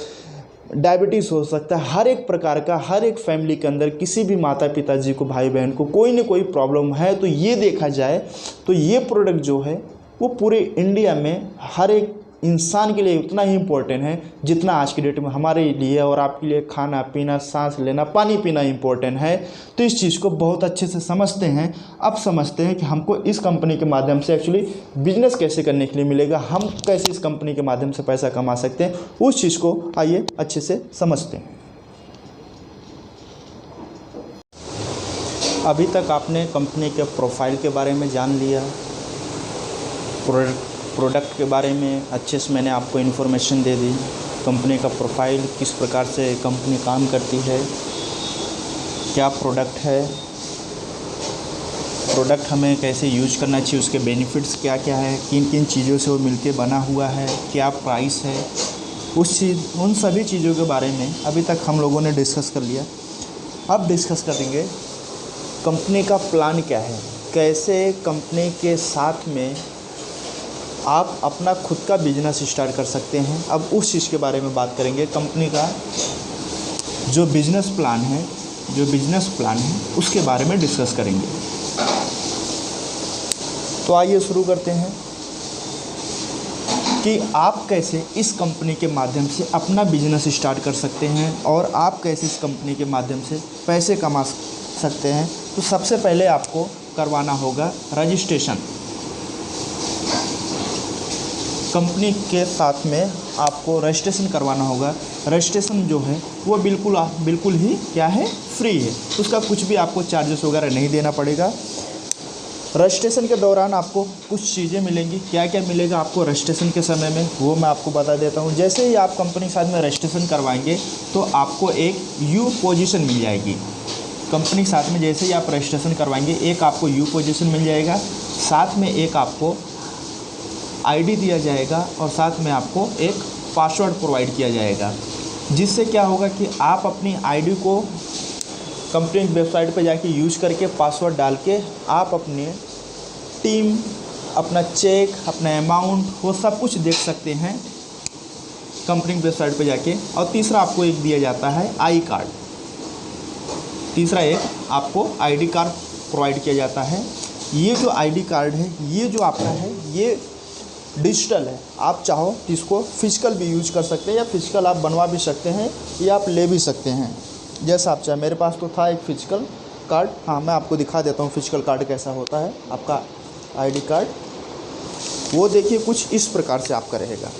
डायबिटीज़ हो सकता है। हर एक प्रकार का, हर एक फैमिली के अंदर किसी भी माता पिताजी को, भाई बहन को कोई न कोई प्रॉब्लम है। तो ये देखा जाए तो ये प्रोडक्ट जो है वो पूरे इंडिया में हर एक इंसान के लिए उतना ही इम्पोर्टेंट है जितना आज की डेट में हमारे लिए और आपके लिए खाना पीना, सांस लेना, पानी पीना इम्पोर्टेंट है। तो इस चीज़ को बहुत अच्छे से समझते हैं। अब समझते हैं कि हमको इस कंपनी के माध्यम से एक्चुअली बिजनेस कैसे करने के लिए मिलेगा, हम कैसे इस कंपनी के माध्यम से पैसा कमा सकते हैं, उस चीज़ को आइए अच्छे से समझते हैं। अभी तक आपने कंपनी के प्रोफाइल के बारे में जान लिया, प्रोडक्ट के बारे में अच्छे से मैंने आपको इन्फॉर्मेशन दे दी। कंपनी का प्रोफाइल, किस प्रकार से कंपनी काम करती है, क्या प्रोडक्ट है, प्रोडक्ट हमें कैसे यूज करना चाहिए, उसके बेनिफिट्स क्या क्या है, किन किन चीज़ों से वो मिलके बना हुआ है, क्या प्राइस है, उन सभी चीज़ों के बारे में अभी तक हम लोगों ने डिस्कस कर लिया। अब डिस्कस करेंगे कंपनी का प्लान क्या है, कैसे कंपनी के साथ में आप अपना खुद का बिजनेस स्टार्ट कर सकते हैं। अब उस चीज़ के बारे में बात करेंगे। कंपनी का जो बिज़नेस प्लान है उसके बारे में डिस्कस करेंगे। तो आइए शुरू करते हैं कि आप कैसे इस कंपनी के माध्यम से अपना बिजनेस स्टार्ट कर सकते हैं और आप कैसे इस कंपनी के माध्यम से पैसे कमा सकते हैं। तो सबसे पहले आपको करवाना होगा रजिस्ट्रेशन। कंपनी के साथ में आपको रजिस्ट्रेशन करवाना होगा। रजिस्ट्रेशन जो है वो बिल्कुल ही क्या है, फ्री है। उसका कुछ भी आपको चार्जेस वगैरह नहीं देना पड़ेगा। रजिस्ट्रेशन के दौरान आपको कुछ चीज़ें मिलेंगी। क्या क्या मिलेगा आपको रजिस्ट्रेशन के समय में, वो मैं आपको बता देता हूँ। जैसे ही आप कंपनी के साथ में रजिस्ट्रेशन करवाएंगे तो आपको एक यू पोजीशन मिल जाएगी। कंपनी के साथ में जैसे ही आप रजिस्ट्रेशन करवाएंगे एक आपको यू पोजीशन मिल जाएगा, साथ में एक आपको आईडी दिया जाएगा और साथ में आपको एक पासवर्ड प्रोवाइड किया जाएगा। जिससे क्या होगा कि आप अपनी आईडी को कंपनी की वेबसाइट पर जाके यूज करके पासवर्ड डाल के आप अपने टीम, अपना चेक, अपना अमाउंट, वो सब कुछ देख सकते हैं कंपनी की वेबसाइट पर जाके। और तीसरा आपको एक दिया जाता है आई कार्ड। तीसरा एक आपको आईडी कार्ड प्रोवाइड किया जाता है। ये जो आईडी कार्ड है, ये जो आपका है, ये डिजिटल है। आप चाहो तो इसको फिजिकल भी यूज कर सकते हैं या फिजिकल आप बनवा भी सकते हैं या आप ले भी सकते हैं, जैसा आप चाहें। मेरे पास तो था एक फिजिकल कार्ड। हाँ, मैं आपको दिखा देता हूँ फिजिकल कार्ड कैसा होता है आपका आईडी कार्ड। वो देखिए कुछ इस प्रकार से आपका रहेगा।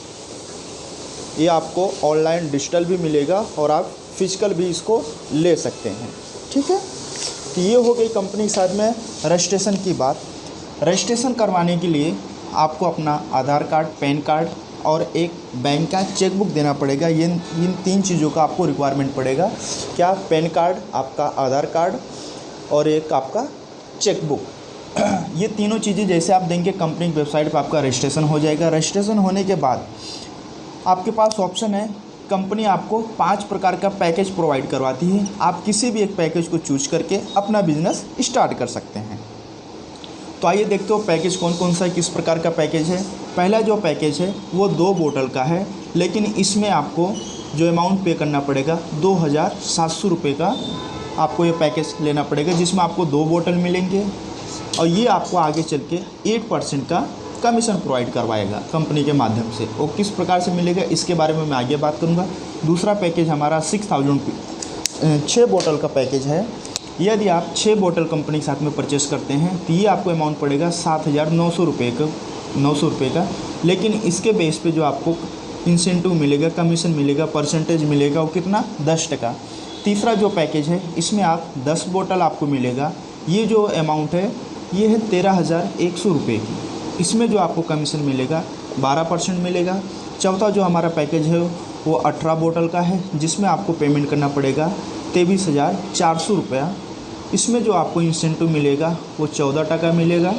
ये आपको ऑनलाइन डिजिटल भी मिलेगा और आप फिजिकल भी इसको ले सकते हैं। ठीक है, तो ये हो गई कंपनी के साथ में रजिस्ट्रेशन की बात। रजिस्ट्रेशन करवाने के लिए आपको अपना आधार कार्ड, पैन कार्ड और एक बैंक का चेकबुक देना पड़ेगा। इन तीन चीज़ों का आपको रिक्वायरमेंट पड़ेगा। क्या? पैन कार्ड, आपका आधार कार्ड और एक आपका चेकबुक। ये तीनों चीज़ें जैसे आप देंगे कंपनी की वेबसाइट पर आपका रजिस्ट्रेशन हो जाएगा। रजिस्ट्रेशन होने के बाद आपके पास ऑप्शन है, कंपनी आपको 5 प्रकार का पैकेज प्रोवाइड करवाती है। आप किसी भी एक पैकेज को चूज करके अपना बिजनेस स्टार्ट कर सकते हैं। तो आइए देखते हो पैकेज कौन कौन सा है, किस प्रकार का पैकेज है। पहला जो पैकेज है वो 2 बोतल का है, लेकिन इसमें आपको जो अमाउंट पे करना पड़ेगा 2700 रुपये का आपको ये पैकेज लेना पड़ेगा, जिसमें आपको 2 बोतल मिलेंगे और ये आपको आगे चल के 8% का कमीशन प्रोवाइड करवाएगा कंपनी के माध्यम से। वो किस प्रकार से मिलेगा इसके बारे में मैं आगे बात करूँगा। दूसरा पैकेज हमारा 6 बोतल का पैकेज है। यदि आप 6 बोतल कंपनी के साथ में परचेस करते हैं तो ये आपको अमाउंट पड़ेगा 7,900 रुपये का। लेकिन इसके बेस पे जो आपको इंसेंटिव मिलेगा, कमीशन मिलेगा, परसेंटेज मिलेगा, वो कितना? 10%। तीसरा जो पैकेज है इसमें आप 10 बोतल आपको मिलेगा। ये जो अमाउंट है ये है 13,100 रुपये की। इसमें जो आपको कमीशन मिलेगा 12% मिलेगा। चौथा जो हमारा पैकेज है वो 18 बोतल का है, जिसमें आपको पेमेंट करना पड़ेगा 23,400 रुपया। इसमें जो आपको इंसेंटिव मिलेगा वो 14% मिलेगा।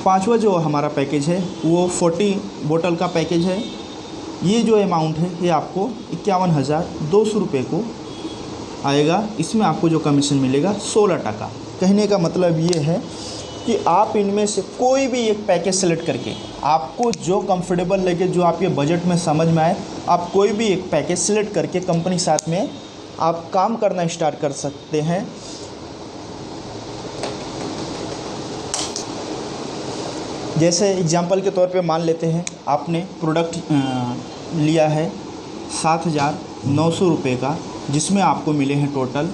पाँचवा जो हमारा पैकेज है वो 40 बोतल का पैकेज है। ये जो अमाउंट है ये आपको 51,200 रुपये को आएगा। इसमें आपको जो कमीशन मिलेगा 16%। कहने का मतलब ये है कि आप इनमें से कोई भी एक पैकेज सेलेक्ट करके आपको जो कंफर्टेबल लगे, जो आपके बजट में समझ में आए, आप कोई भी एक पैकेज सेलेक्ट करके कंपनी साथ में आप काम करना स्टार्ट कर सकते हैं। जैसे एग्जांपल के तौर पे मान लेते हैं आपने प्रोडक्ट लिया है 7,900 रुपये का, जिसमें आपको मिले हैं टोटल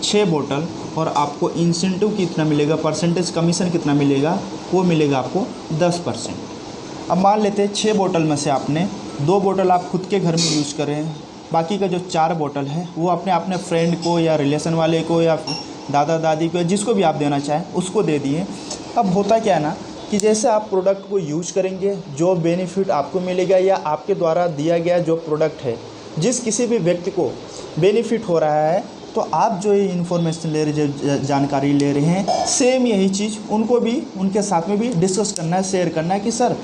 6 बोतल, और आपको इंसेंटिव कितना मिलेगा, परसेंटेज कमीशन कितना मिलेगा, वो मिलेगा आपको 10%। अब मान लेते हैं 6 बोतल में से आपने 2 बोतल आप खुद के घर में यूज़ कर रहे हैं, बाकी का जो 4 बोतल है वो अपने फ्रेंड को या रिलेशन वाले को या दादा दादी को, जिसको भी आप देना चाहें उसको दे दिए। अब होता क्या है ना कि जैसे आप प्रोडक्ट को यूज करेंगे, जो बेनिफिट आपको मिलेगा या आपके द्वारा दिया गया जो प्रोडक्ट है, जिस किसी भी व्यक्ति को बेनिफिट हो रहा है, तो आप जो ये इन्फॉर्मेशन ले रहे, जो जानकारी ले रहे हैं, सेम यही चीज़ उनको भी, उनके साथ में भी डिस्कस करना है, शेयर करना है कि सर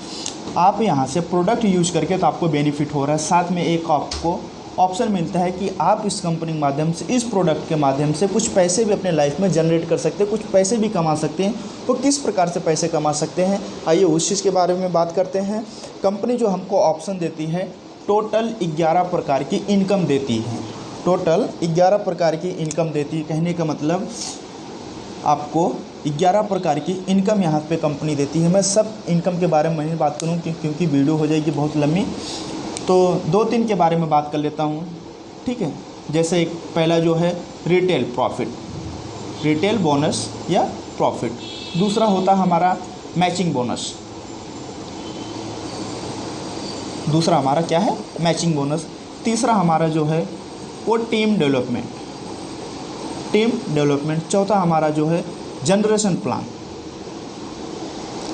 आप यहाँ से प्रोडक्ट यूज करके तो आपको बेनिफिट हो रहा है। साथ में एक आपको ऑप्शन मिलता है कि आप इस कंपनी के माध्यम से, इस प्रोडक्ट के माध्यम से कुछ पैसे भी अपने लाइफ में जनरेट कर सकते हैं, कुछ पैसे भी कमा सकते हैं। वो किस प्रकार से पैसे कमा सकते हैं, आइए उस चीज़ के बारे में बात करते हैं। कंपनी जो हमको ऑप्शन देती है, टोटल 11 प्रकार की इनकम देती है। टोटल 11 प्रकार की इनकम देती है। कहने का मतलब आपको 11 प्रकार की इनकम यहाँ पे कंपनी देती है। मैं सब इनकम के बारे में नहीं बात करूँ क्योंकि वीडियो हो जाएगी बहुत लंबी, तो 2-3 के बारे में बात कर लेता हूँ, ठीक है। जैसे एक पहला जो है रिटेल प्रॉफिट, रिटेल बोनस या प्रॉफिट। दूसरा होता है हमारा मैचिंग बोनस। दूसरा हमारा क्या है, मैचिंग बोनस। तीसरा हमारा जो है वो टीम डेवलपमेंट, टीम डेवलपमेंट। चौथा हमारा जो है जनरेशन प्लान।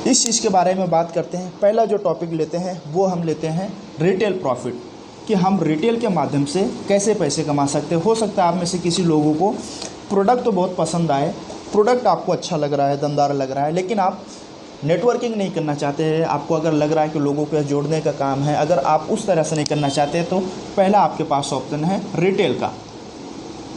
इस चीज़ के बारे में बात करते हैं। पहला जो टॉपिक लेते हैं वो हम लेते हैं रिटेल प्रॉफिट, कि हम रिटेल के माध्यम से कैसे पैसे कमा सकते हैं। हो सकता है आप में से किसी लोगों को प्रोडक्ट तो बहुत पसंद आए, प्रोडक्ट आपको अच्छा लग रहा है, दमदार लग रहा है, लेकिन आप नेटवर्किंग नहीं करना चाहते हैं। आपको अगर लग रहा है कि लोगों को जोड़ने का काम है, अगर आप उस तरह से नहीं करना चाहते हैं, तो पहला आपके पास ऑप्शन है रिटेल का।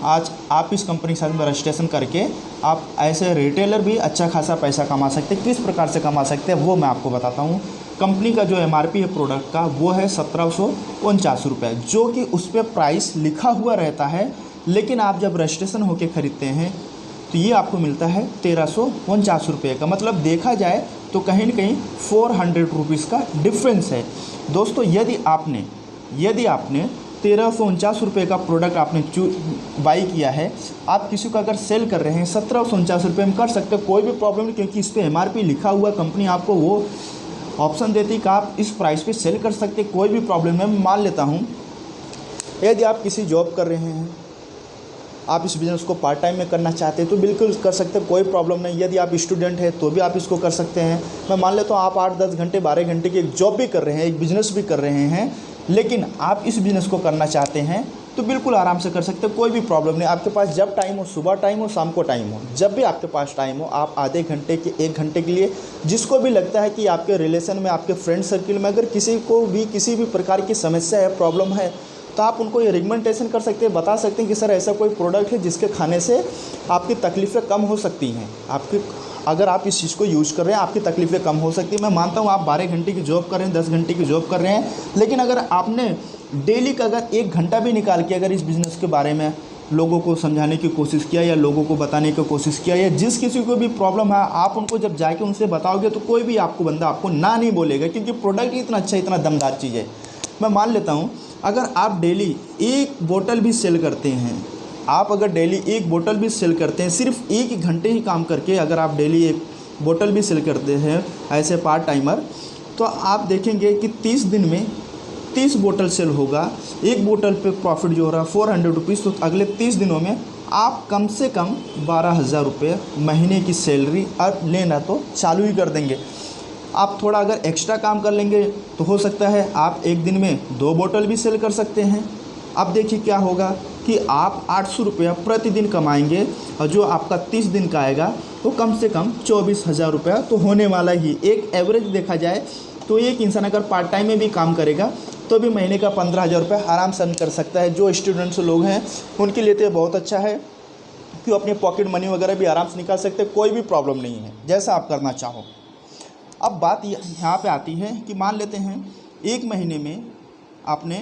आज आप इस कंपनी के साथ में रजिस्ट्रेशन करके आप ऐसे रिटेलर भी अच्छा खासा पैसा कमा सकते हैं। किस प्रकार से कमा सकते हैं वो मैं आपको बताता हूँ। कंपनी का जो MRP है प्रोडक्ट का वो है 1749 रुपये, जो कि उस पर प्राइस लिखा हुआ रहता है, लेकिन आप जब रजिस्ट्रेशन होकर ख़रीदते हैं तो ये आपको मिलता है 1349 रुपये का। मतलब देखा जाए तो कहीं न कहीं 400 रुपीज़ का डिफरेंस है। दोस्तों यदि आपने 1349 रुपये का प्रोडक्ट आपने बाई किया है, आप किसी को अगर सेल कर रहे हैं 1749 रुपये में कर सकते हैं, कोई भी प्रॉब्लम नहीं, क्योंकि इस पर MRP लिखा हुआ, कंपनी आपको वो ऑप्शन देती है कि आप इस प्राइस पे सेल कर सकते, कोई भी प्रॉब्लम नहीं। मैं मान लेता हूँ यदि आप किसी जॉब कर रहे हैं, आप इस बिज़नेस को पार्ट टाइम में करना चाहते हैं तो बिल्कुल कर सकते हैं, कोई प्रॉब्लम नहीं। यदि आप स्टूडेंट हैं तो भी आप इसको कर सकते हैं। मैं मान लेता हूँ आप 8-10 घंटे 12 घंटे की एक जॉब भी कर रहे हैं, एक बिज़नेस भी कर रहे हैं, लेकिन आप इस बिज़नेस को करना चाहते हैं तो बिल्कुल आराम से कर सकते हैं, कोई भी प्रॉब्लम नहीं। आपके पास जब टाइम हो, सुबह टाइम हो, शाम को टाइम हो, जब भी आपके पास टाइम हो, आप आधे घंटे के 1 घंटे के लिए, जिसको भी लगता है कि आपके रिलेशन में, आपके फ्रेंड सर्किल में अगर किसी को भी किसी भी प्रकार की समस्या है, प्रॉब्लम है, तो आप उनको ये रिकमेंडेशन कर सकते हैं, बता सकते हैं कि सर ऐसा कोई प्रोडक्ट है जिसके खाने से आपकी तकलीफ़ें कम हो सकती हैं। आपकी अगर आप इस चीज़ को यूज़ कर रहे हैं आपकी तकलीफ़ें कम हो सकती है। मैं मानता हूँ आप 12 घंटे की जॉब कर रहे हैं, 10 घंटे की जॉब कर रहे हैं, लेकिन अगर आपने डेली का अगर 1 घंटा भी निकाल के अगर इस बिज़नेस के बारे में लोगों को समझाने की कोशिश किया या लोगों को बताने की कोशिश किया, या जिस किसी को भी प्रॉब्लम है आप उनको जब जाके उनसे बताओगे तो कोई भी आपको बंदा आपको ना नहीं बोलेगा, क्योंकि प्रोडक्ट इतना अच्छा, इतना दमदार चीज़ है। मैं मान लेता हूँ अगर आप डेली 1 बोतल भी सेल करते हैं, आप अगर डेली 1 बोतल भी सेल करते हैं, सिर्फ 1 घंटे ही काम करके अगर आप डेली 1 बोतल भी सेल करते हैं ऐसे पार्ट टाइमर, तो आप देखेंगे कि 30 दिन में 30 बोतल सेल होगा। 1 बोतल पे प्रॉफिट जो हो रहा है 400 रुपीज़, तो अगले 30 दिनों में आप कम से कम 12,000 रुपये महीने की सैलरी अब लेना तो चालू ही कर देंगे। आप थोड़ा अगर एक्स्ट्रा काम कर लेंगे तो हो सकता है आप एक दिन में 2 बोतल भी सेल कर सकते हैं। अब देखिए क्या होगा कि आप 800 रुपया प्रतिदिन कमाएंगे और जो आपका 30 दिन का आएगा तो कम से कम 24,000 रुपया तो होने वाला ही। एक एवरेज देखा जाए तो एक इंसान अगर पार्ट टाइम में भी काम करेगा तो भी महीने का 15,000 रुपये आराम से अर्न कर सकता है। जो स्टूडेंट्स लोग हैं उनके लिए तो बहुत अच्छा है कि वो अपनी पॉकेट मनी वगैरह भी आराम से निकाल सकते हैं, कोई भी प्रॉब्लम नहीं है, जैसा आप करना चाहो। अब बात यहाँ पे आती है कि मान लेते हैं एक महीने में आपने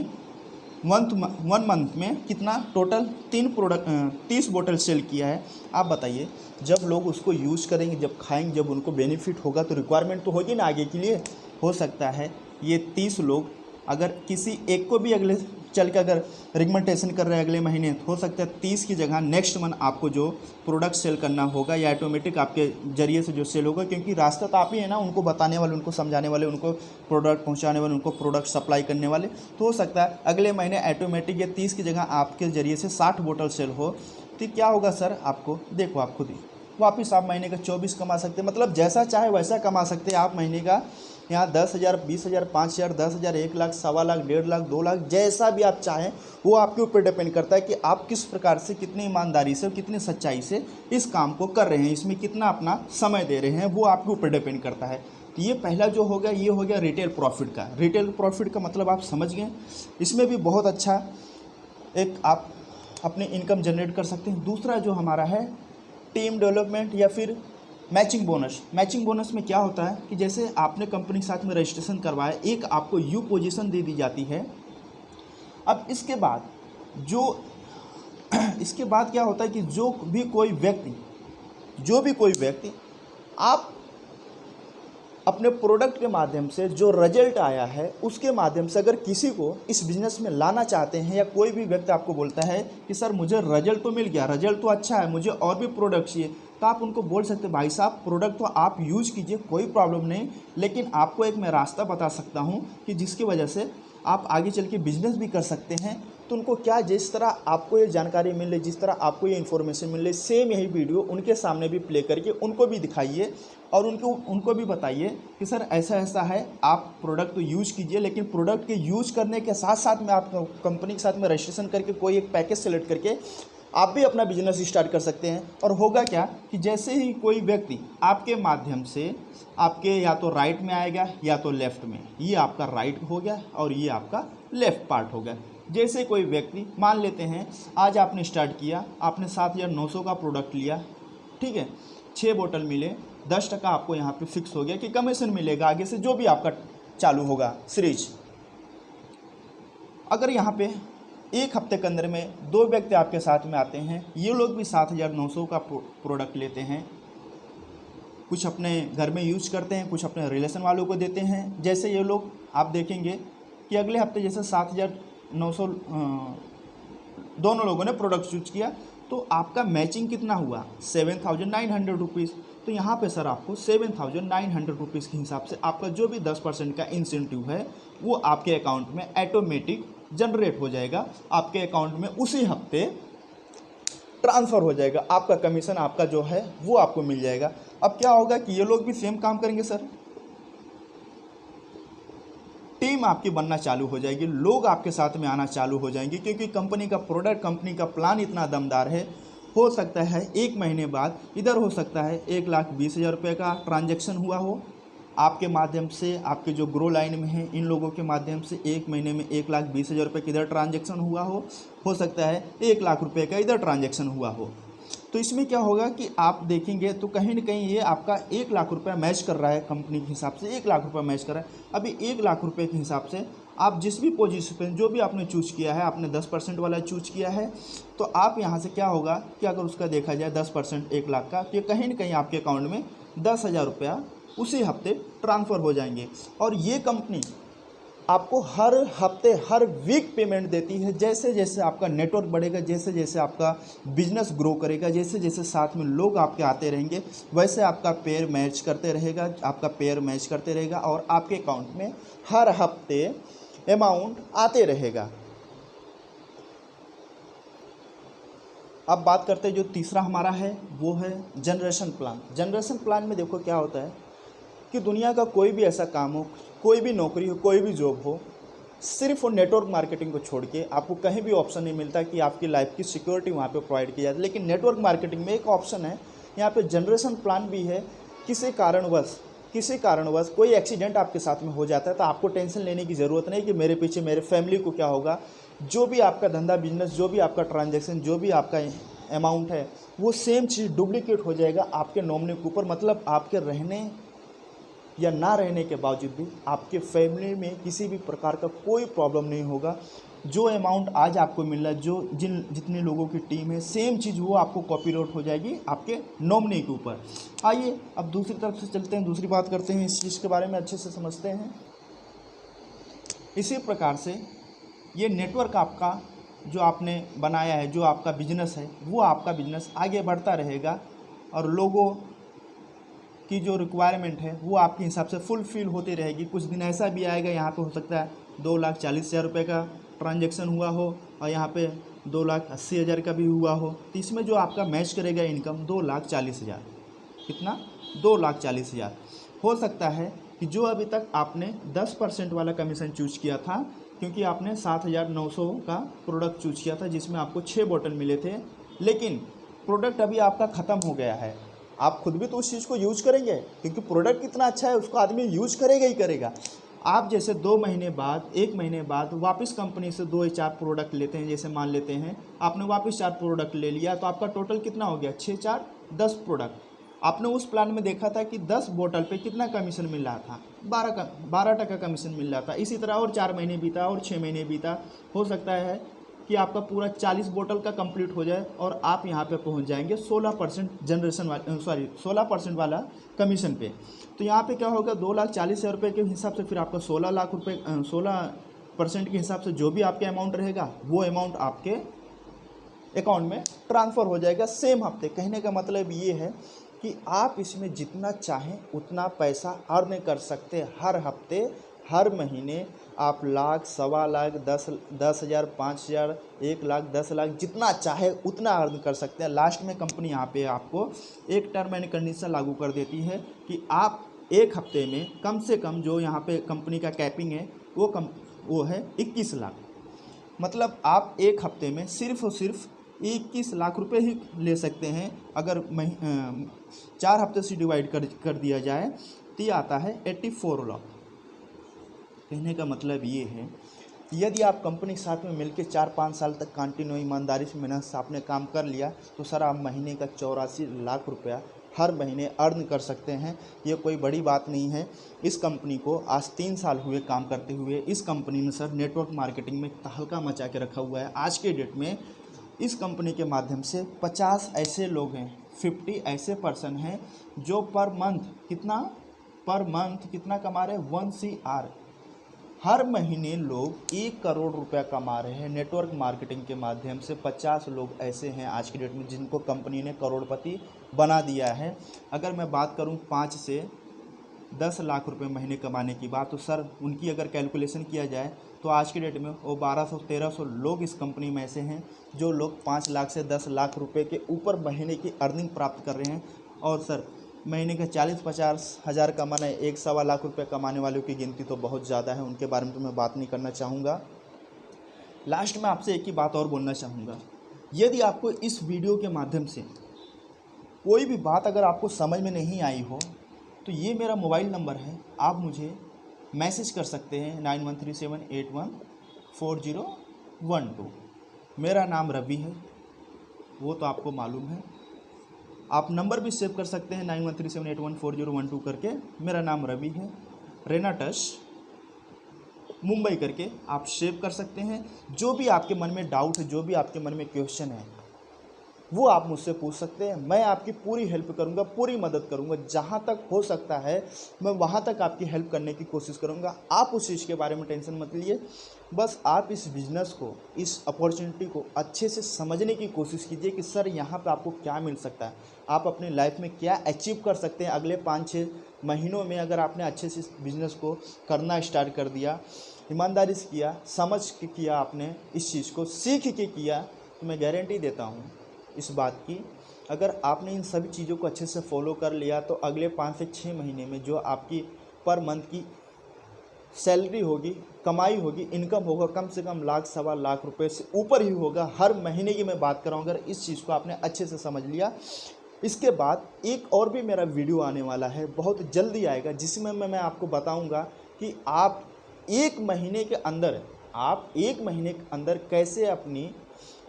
1 मंथ में कितना टोटल 30 बोतल सेल किया है। आप बताइए, जब लोग उसको यूज़ करेंगे, जब खाएंगे, जब उनको बेनिफिट होगा तो रिक्वायरमेंट तो होगी ना आगे के लिए। हो सकता है ये 30 लोग अगर किसी एक को भी अगले चल के अगर रिकमेंडेशन कर रहे हैं अगले महीने, तो हो सकता है 30 की जगह नेक्स्ट मंथ आपको जो प्रोडक्ट सेल करना होगा या ऑटोमेटिक आपके जरिए से जो सेल होगा, क्योंकि रास्ता तो आप ही है ना, उनको बताने वाले, उनको समझाने वाले, उनको प्रोडक्ट पहुंचाने वाले, उनको प्रोडक्ट सप्लाई करने वाले। तो हो सकता है अगले महीने ऑटोमेटिक ये 30 की जगह आपके जरिए से 60 बोतल सेल हो। तो क्या होगा सर, आपको देखो, आप खुद ही वापस आप महीने का 24 कमा सकते हैं। मतलब जैसा चाहे वैसा कमा सकते हैं आप महीने का। यहाँ 10,000, 20,000, 5,000, 10,000, 1 लाख, 1.25 लाख, 1.5 लाख, 2 लाख, जैसा भी आप चाहें वो आपके ऊपर डिपेंड करता है कि आप किस प्रकार से, कितनी ईमानदारी से, कितनी सच्चाई से इस काम को कर रहे हैं, इसमें कितना अपना समय दे रहे हैं, वो आपके ऊपर डिपेंड करता है। तो ये पहला जो हो गया, ये हो गया रिटेल प्रॉफिट का। रिटेल प्रॉफिट का मतलब आप समझ गए। इसमें भी बहुत अच्छा एक आप अपनी इनकम जनरेट कर सकते हैं। दूसरा जो हमारा है टीम डेवलपमेंट या फिर मैचिंग बोनस। मैचिंग बोनस में क्या होता है कि जैसे आपने कंपनी के साथ में रजिस्ट्रेशन करवाया, एक आपको यू पोजीशन दे दी जाती है। अब इसके बाद क्या होता है कि जो भी कोई व्यक्ति आप अपने प्रोडक्ट के माध्यम से जो रिजल्ट आया है उसके माध्यम से अगर किसी को इस बिज़नेस में लाना चाहते हैं, या कोई भी व्यक्ति आपको बोलता है कि सर मुझे रिजल्ट तो मिल गया, रिजल्ट तो अच्छा है, मुझे और भी प्रोडक्ट चाहिए, तो आप उनको बोल सकते हैं भाई साहब प्रोडक्ट तो आप यूज़ कीजिए, कोई प्रॉब्लम नहीं, लेकिन आपको एक मैं रास्ता बता सकता हूँ कि जिसकी वजह से आप आगे चल के बिजनेस भी कर सकते हैं। तो उनको क्या, जिस तरह आपको ये जानकारी मिल रही, जिस तरह आपको ये इन्फॉर्मेशन मिल रही, सेम यही वीडियो उनके सामने भी प्ले करके उनको भी दिखाइए और उनको भी बताइए कि सर ऐसा ऐसा है, आप प्रोडक्ट तो यूज़ कीजिए, लेकिन प्रोडक्ट के यूज़ करने के साथ साथ में आप कंपनी के साथ में रजिस्ट्रेशन करके कोई एक पैकेज सेलेक्ट करके आप भी अपना बिजनेस स्टार्ट कर सकते हैं। और होगा क्या कि जैसे ही कोई व्यक्ति आपके माध्यम से आपके या तो राइट में आएगा या तो लेफ़्ट में, ये आपका राइट हो गया और ये आपका लेफ़्ट पार्ट हो गया। जैसे कोई व्यक्ति, मान लेते हैं आज आपने स्टार्ट किया, आपने 7,900 का प्रोडक्ट लिया, ठीक है, 6 बोतल मिले, 10% आपको यहाँ पे फिक्स हो गया कि कमीशन मिलेगा आगे से जो भी आपका चालू होगा सीरीज। अगर यहाँ पे एक हफ्ते के अंदर में 2 व्यक्ति आपके साथ में आते हैं, ये लोग भी 7,900 का प्रोडक्ट लेते हैं, कुछ अपने घर में यूज करते हैं, कुछ अपने रिलेशन वालों को देते हैं। जैसे ये लोग आप देखेंगे कि अगले हफ्ते जैसे 7,900 दोनों लोगों ने प्रोडक्ट यूज किया, तो आपका मैचिंग कितना हुआ 7,900 रुपीज़। तो यहाँ पे सर आपको 7,900 रुपीज़ के हिसाब से आपका जो भी 10% का इंसेंटिव है वो आपके अकाउंट में ऑटोमेटिक जनरेट हो जाएगा, आपके अकाउंट में उसी हफ्ते ट्रांसफ़र हो जाएगा, आपका कमीशन आपका जो है वो आपको मिल जाएगा। अब क्या होगा कि ये लोग भी सेम काम करेंगे सर, टीम आपकी बनना चालू हो जाएगी, लोग आपके साथ में आना चालू हो जाएंगे, क्योंकि कंपनी का प्रोडक्ट, कंपनी का प्लान इतना दमदार है। हो सकता है 1 महीने बाद इधर हो सकता है 1,20,000 रुपये का ट्रांजैक्शन हुआ हो आपके माध्यम से, आपके जो ग्रो लाइन में है इन लोगों के माध्यम से 1 महीने में 1,20,000 रुपये का इधर ट्रांजैक्शन हुआ हो सकता है 1 लाख रुपये का इधर ट्रांजैक्शन हुआ हो। तो इसमें क्या होगा कि आप देखेंगे तो कहीं ना कहीं ये आपका 1 लाख रुपया मैच कर रहा है, कंपनी के हिसाब से 1 लाख रुपया मैच कर रहा है। अभी 1 लाख रुपये के हिसाब से आप जिस भी पोजीशन पर जो भी आपने चूज किया है, आपने 10% वाला चूज किया है, तो आप यहाँ से क्या होगा कि अगर उसका देखा जाए 10% 1 लाख का, तो ये कहीं ना कहीं आपके अकाउंट में 10,000 रुपया उसी हफ्ते ट्रांसफ़र हो जाएंगे। और ये कंपनी आपको हर हफ्ते, हर वीक पेमेंट देती है। जैसे जैसे आपका नेटवर्क बढ़ेगा, जैसे जैसे आपका बिजनेस ग्रो करेगा, जैसे जैसे साथ में लोग आपके आते रहेंगे, वैसे आपका पेयर मैच करते रहेगा और आपके अकाउंट में हर हफ्ते अमाउंट आते रहेगा। अब बात करते हैं जो तीसरा हमारा है वो है जनरेशन प्लान। जनरेशन प्लान में देखो क्या होता है कि दुनिया का कोई भी ऐसा काम हो, कोई भी नौकरी हो, कोई भी जॉब हो, सिर्फ वो नेटवर्क मार्केटिंग को छोड़ के आपको कहीं भी ऑप्शन नहीं मिलता कि आपकी लाइफ की सिक्योरिटी वहाँ पे प्रोवाइड की जाए। लेकिन नेटवर्क मार्केटिंग में एक ऑप्शन है, यहाँ पे जनरेशन प्लान भी है। किसी कारणवश कोई एक्सीडेंट आपके साथ में हो जाता है तो आपको टेंशन लेने की ज़रूरत नहीं कि मेरे पीछे मेरे फैमिली को क्या होगा। जो भी आपका धंधा बिजनेस, जो भी आपका ट्रांजैक्शन, जो भी आपका अमाउंट है, वो सेम चीज़ डुप्लीकेट हो जाएगा आपके नॉमिनी के ऊपर। मतलब आपके रहने या ना रहने के बावजूद भी आपके फैमिली में किसी भी प्रकार का कोई प्रॉब्लम नहीं होगा। जो अमाउंट आज आपको मिल रहा है, जो जितने लोगों की टीम है, सेम चीज़ वो आपको कॉपीराइट हो जाएगी आपके नॉमिनी के ऊपर। आइए अब दूसरी तरफ से चलते हैं, दूसरी बात करते हैं, इस चीज़ के बारे में अच्छे से समझते हैं। इसी प्रकार से ये नेटवर्क आपका जो आपने बनाया है, जो आपका बिजनेस है, वो आपका बिजनेस आगे बढ़ता रहेगा और लोगों की जो रिक्वायरमेंट है वो आपके हिसाब से फुलफिल होती रहेगी। कुछ दिन ऐसा भी आएगा, यहाँ पे हो सकता है 2,40,000 रुपये का ट्रांजैक्शन हुआ हो और यहाँ पे 2,80,000 का भी हुआ हो, तो इसमें जो आपका मैच करेगा इनकम 2,40,000, कितना 2,40,000। हो सकता है कि जो अभी तक आपने 10% वाला कमीशन चूज किया था, क्योंकि आपने 7,900 का प्रोडक्ट चूज किया था जिसमें आपको 6 बॉटल मिले थे, लेकिन प्रोडक्ट अभी आपका ख़त्म हो गया है। आप खुद भी तो उस चीज़ को यूज करेंगे, क्योंकि प्रोडक्ट कितना अच्छा है उसको आदमी यूज करेगा ही करेगा। आप जैसे 2 महीने बाद, 1 महीने बाद वापस कंपनी से 2 या 4 प्रोडक्ट लेते हैं, जैसे मान लेते हैं आपने वापस 4 प्रोडक्ट ले लिया, तो आपका टोटल कितना हो गया, 6 4 10 प्रोडक्ट। आपने उस प्लान में देखा था कि 10 बोतल पे कितना कमीशन मिल रहा था, 12% कमीशन मिल रहा था। इसी तरह और 4 महीने बीता और 6 महीने बीता, हो सकता है कि आपका पूरा 40 बोतल का कंप्लीट हो जाए और आप यहाँ पे पहुँच जाएंगे 16% वाला कमीशन पे। तो यहाँ पे क्या होगा, 2,40,000 रुपये के हिसाब से फिर आपका 16 लाख रुपये, 16% के हिसाब से जो भी आपके अमाउंट रहेगा वो अमाउंट आपके अकाउंट में ट्रांसफ़र हो जाएगा सेम हफ्ते। कहने का मतलब ये है कि आप इसमें जितना चाहें उतना पैसा अर्न कर सकते हैं। हर हफ्ते, हर महीने आप लाख, 1.25 लाख, 10,000, 5,000, 1 लाख, 10 लाख, जितना चाहे उतना अर्न कर सकते हैं। लास्ट में कंपनी यहाँ पे आपको एक टर्म एंड कंडीशन लागू कर देती है कि आप एक हफ्ते में कम से कम, जो यहाँ पे कंपनी का कैपिंग है वो है 21 लाख। मतलब आप एक हफ्ते में सिर्फ और सिर्फ 21 लाख रुपए ही ले सकते हैं। अगर 4 हफ्ते से डिवाइड कर दिया जाए तो ये आता है 84 लाख। कहने का मतलब ये है, यदि आप कंपनी के साथ में मिलकर 4-5 साल तक कंटिन्यू ईमानदारी से मेहनत से आपने काम कर लिया तो सर आप महीने का 84 लाख रुपया हर महीने अर्न कर सकते हैं। ये कोई बड़ी बात नहीं है। इस कंपनी को आज 3 साल हुए काम करते हुए। इस कंपनी ने सर नेटवर्क मार्केटिंग में तहलका मचा के रखा हुआ है। आज के डेट में इस कंपनी के माध्यम से 50 ऐसे लोग हैं, 50 ऐसे पर्सन हैं जो पर मंथ कितना कमा रहे हैं, 1 CR। हर महीने लोग 1 करोड़ रुपया कमा रहे हैं नेटवर्क मार्केटिंग के माध्यम से। 50 लोग ऐसे हैं आज की डेट में जिनको कंपनी ने करोड़पति बना दिया है। अगर मैं बात करूं 5 से 10 लाख रुपए महीने कमाने की बात, तो सर उनकी अगर कैलकुलेशन किया जाए तो आज की डेट में वो 1200-1300 लोग इस कंपनी में ऐसे हैं जो लोग 5 लाख से 10 लाख रुपए के ऊपर महीने की अर्निंग प्राप्त कर रहे हैं। और सर महीने का 40-50 हज़ार कमाना है, 1-1.25 लाख रुपए कमाने वालों की गिनती तो बहुत ज़्यादा है, उनके बारे में तो मैं बात नहीं करना चाहूँगा। लास्ट में आपसे एक ही बात और बोलना चाहूँगा, यदि आपको इस वीडियो के माध्यम से कोई भी बात अगर आपको समझ में नहीं आई हो तो ये मेरा मोबाइल नंबर है, आप मुझे मैसेज कर सकते हैं 9137814012। मेरा नाम रवि है, वो तो आपको मालूम है। आप नंबर भी सेव कर सकते हैं 9137814012 करके। मेरा नाम रवि है, रेनाटस मुंबई करके आप सेव कर सकते हैं। जो भी आपके मन में डाउट है, जो भी आपके मन में क्वेश्चन है, वो आप मुझसे पूछ सकते हैं। मैं आपकी पूरी हेल्प करूंगा, पूरी मदद करूंगा। जहां तक हो सकता है मैं वहां तक आपकी हेल्प करने की कोशिश करूंगा। आप उस चीज़ के बारे में टेंशन मत लीजिए। बस आप इस बिज़नेस को, इस अपॉर्चुनिटी को अच्छे से समझने की कोशिश कीजिए कि सर यहाँ पे आपको क्या मिल सकता है, आप अपनी लाइफ में क्या अचीव कर सकते हैं अगले 5-6 महीनों में। अगर आपने अच्छे से इस बिज़नेस को करना स्टार्ट कर दिया, ईमानदारी से किया, समझ के किया, आपने इस चीज़ को सीख के किया, तो मैं गारंटी देता हूँ इस बात की, अगर आपने इन सभी चीज़ों को अच्छे से फॉलो कर लिया तो अगले 5 से 6 महीने में जो आपकी पर मंथ की सैलरी होगी, कमाई होगी, इनकम होगा, कम से कम लाख सवा लाख रुपए से ऊपर ही होगा हर महीने की। मैं बात कर रहा हूँ, अगर इस चीज़ को आपने अच्छे से समझ लिया। इसके बाद एक और भी मेरा वीडियो आने वाला है, बहुत जल्दी आएगा, जिसमें मैं आपको बताऊंगा कि आप एक महीने के अंदर कैसे अपनी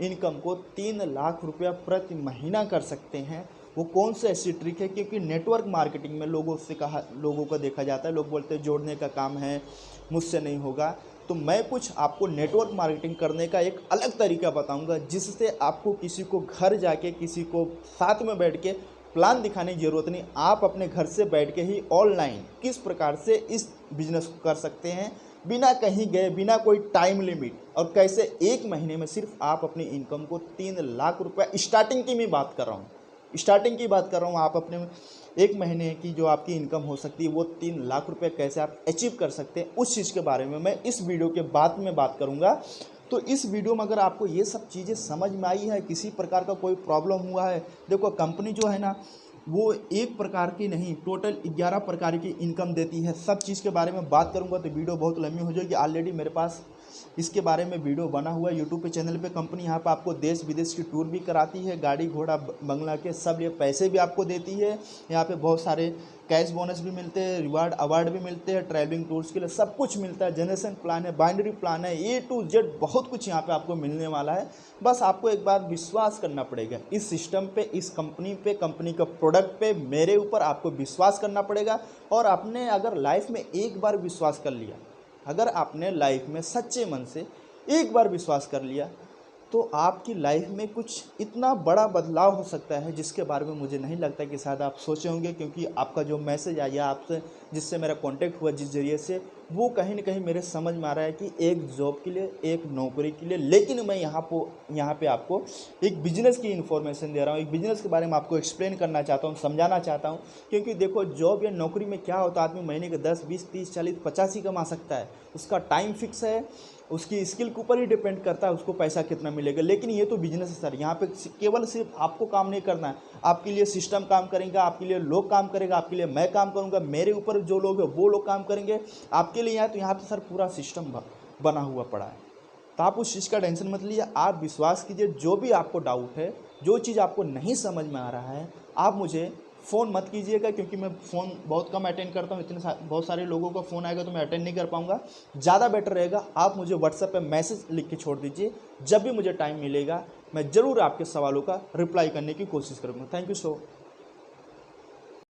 इनकम को 3 लाख रुपया प्रति महीना कर सकते हैं। वो कौन सी ऐसी ट्रिक है, क्योंकि नेटवर्क मार्केटिंग में लोगों को देखा जाता है, लोग बोलते हैं जोड़ने का काम है, मुझसे नहीं होगा। तो मैं कुछ आपको नेटवर्क मार्केटिंग करने का एक अलग तरीका बताऊंगा, जिससे आपको किसी को घर जाके, किसी को साथ में बैठ के प्लान दिखाने की ज़रूरत नहीं। आप अपने घर से बैठ के ही ऑनलाइन किस प्रकार से इस बिजनेस को कर सकते हैं, बिना कहीं गए, बिना कोई टाइम लिमिट, और कैसे एक महीने में सिर्फ आप अपनी इनकम को 3 लाख रुपया, स्टार्टिंग की मैं बात कर रहा हूँ, आप अपने एक महीने की जो आपकी इनकम हो सकती है वो 3 लाख रुपए कैसे आप अचीव कर सकते हैं, उस चीज़ के बारे में मैं इस वीडियो के बाद में बात करूंगा। तो इस वीडियो में अगर आपको ये सब चीज़ें समझ में आई है, किसी प्रकार का कोई प्रॉब्लम हुआ है, देखो कंपनी जो है ना वो एक प्रकार की नहीं, टोटल 11 प्रकार की इनकम देती है। सब चीज़ के बारे में बात करूंगा तो वीडियो बहुत लंबी हो जाएगी। ऑलरेडी मेरे पास इसके बारे में वीडियो बना हुआ है यूट्यूब पे चैनल पे। कंपनी यहाँ पे आपको देश विदेश की टूर भी कराती है, गाड़ी घोड़ा बंगला के सब ये पैसे भी आपको देती है। यहाँ पे बहुत सारे कैश बोनस भी मिलते हैं, रिवार्ड अवार्ड भी मिलते हैं, ट्रैवलिंग टूर्स के लिए सब कुछ मिलता है, जनरेशन प्लान है, बाइनरी प्लान है, A to Z बहुत कुछ यहाँ पे आपको मिलने वाला है। बस आपको एक बार विश्वास करना पड़ेगा इस सिस्टम पे, इस कंपनी पे, कंपनी का प्रोडक्ट पे, मेरे ऊपर आपको विश्वास करना पड़ेगा। और आपने अगर लाइफ में एक बार विश्वास कर लिया, अगर आपने लाइफ में सच्चे मन से एक बार विश्वास कर लिया, तो आपकी लाइफ में कुछ इतना बड़ा बदलाव हो सकता है जिसके बारे में मुझे नहीं लगता कि शायद आप सोचे होंगे। क्योंकि आपका जो मैसेज आया आपसे, जिससे मेरा कांटेक्ट हुआ, जिस जरिए से, वो कहीं ना कहीं मेरे समझ में आ रहा है कि एक जॉब के लिए, एक नौकरी के लिए, लेकिन मैं यहाँ पे आपको एक बिजनेस की इन्फॉर्मेशन दे रहा हूँ, एक बिजनेस के बारे में आपको एक्सप्लेन करना चाहता हूँ, समझाना चाहता हूँ। क्योंकि देखो जॉब या नौकरी में क्या होता है, आदमी महीने के 10, 20, 30, 40, 50 ही कमा सकता है, उसका टाइम फिक्स है, उसकी स्किल के ऊपर ही डिपेंड करता है उसको पैसा कितना मिलेगा। लेकिन ये तो बिजनेस है सर, यहाँ पे केवल सिर्फ आपको काम नहीं करना है, आपके लिए सिस्टम काम करेंगे, आपके लिए लोग काम करेगा, आपके लिए मैं काम करूँगा, मेरे ऊपर जो लोग हैं वो लोग काम करेंगे आपके लिए। यहाँ पे सर पूरा सिस्टम बना हुआ पड़ा है। तो आप उस चीज़ का टेंशन मत लीजिए, आप विश्वास कीजिए। जो भी आपको डाउट है, जो चीज़ आपको नहीं समझ में आ रहा है, आप मुझे फ़ोन मत कीजिएगा, क्योंकि मैं फ़ोन बहुत कम अटेंड करता हूँ। बहुत सारे लोगों का फ़ोन आएगा तो मैं अटेंड नहीं कर पाऊँगा। ज़्यादा बेटर रहेगा आप मुझे व्हाट्सएप पे मैसेज लिख के छोड़ दीजिए। जब भी मुझे टाइम मिलेगा मैं ज़रूर आपके सवालों का रिप्लाई करने की कोशिश करूँगा। Thank you so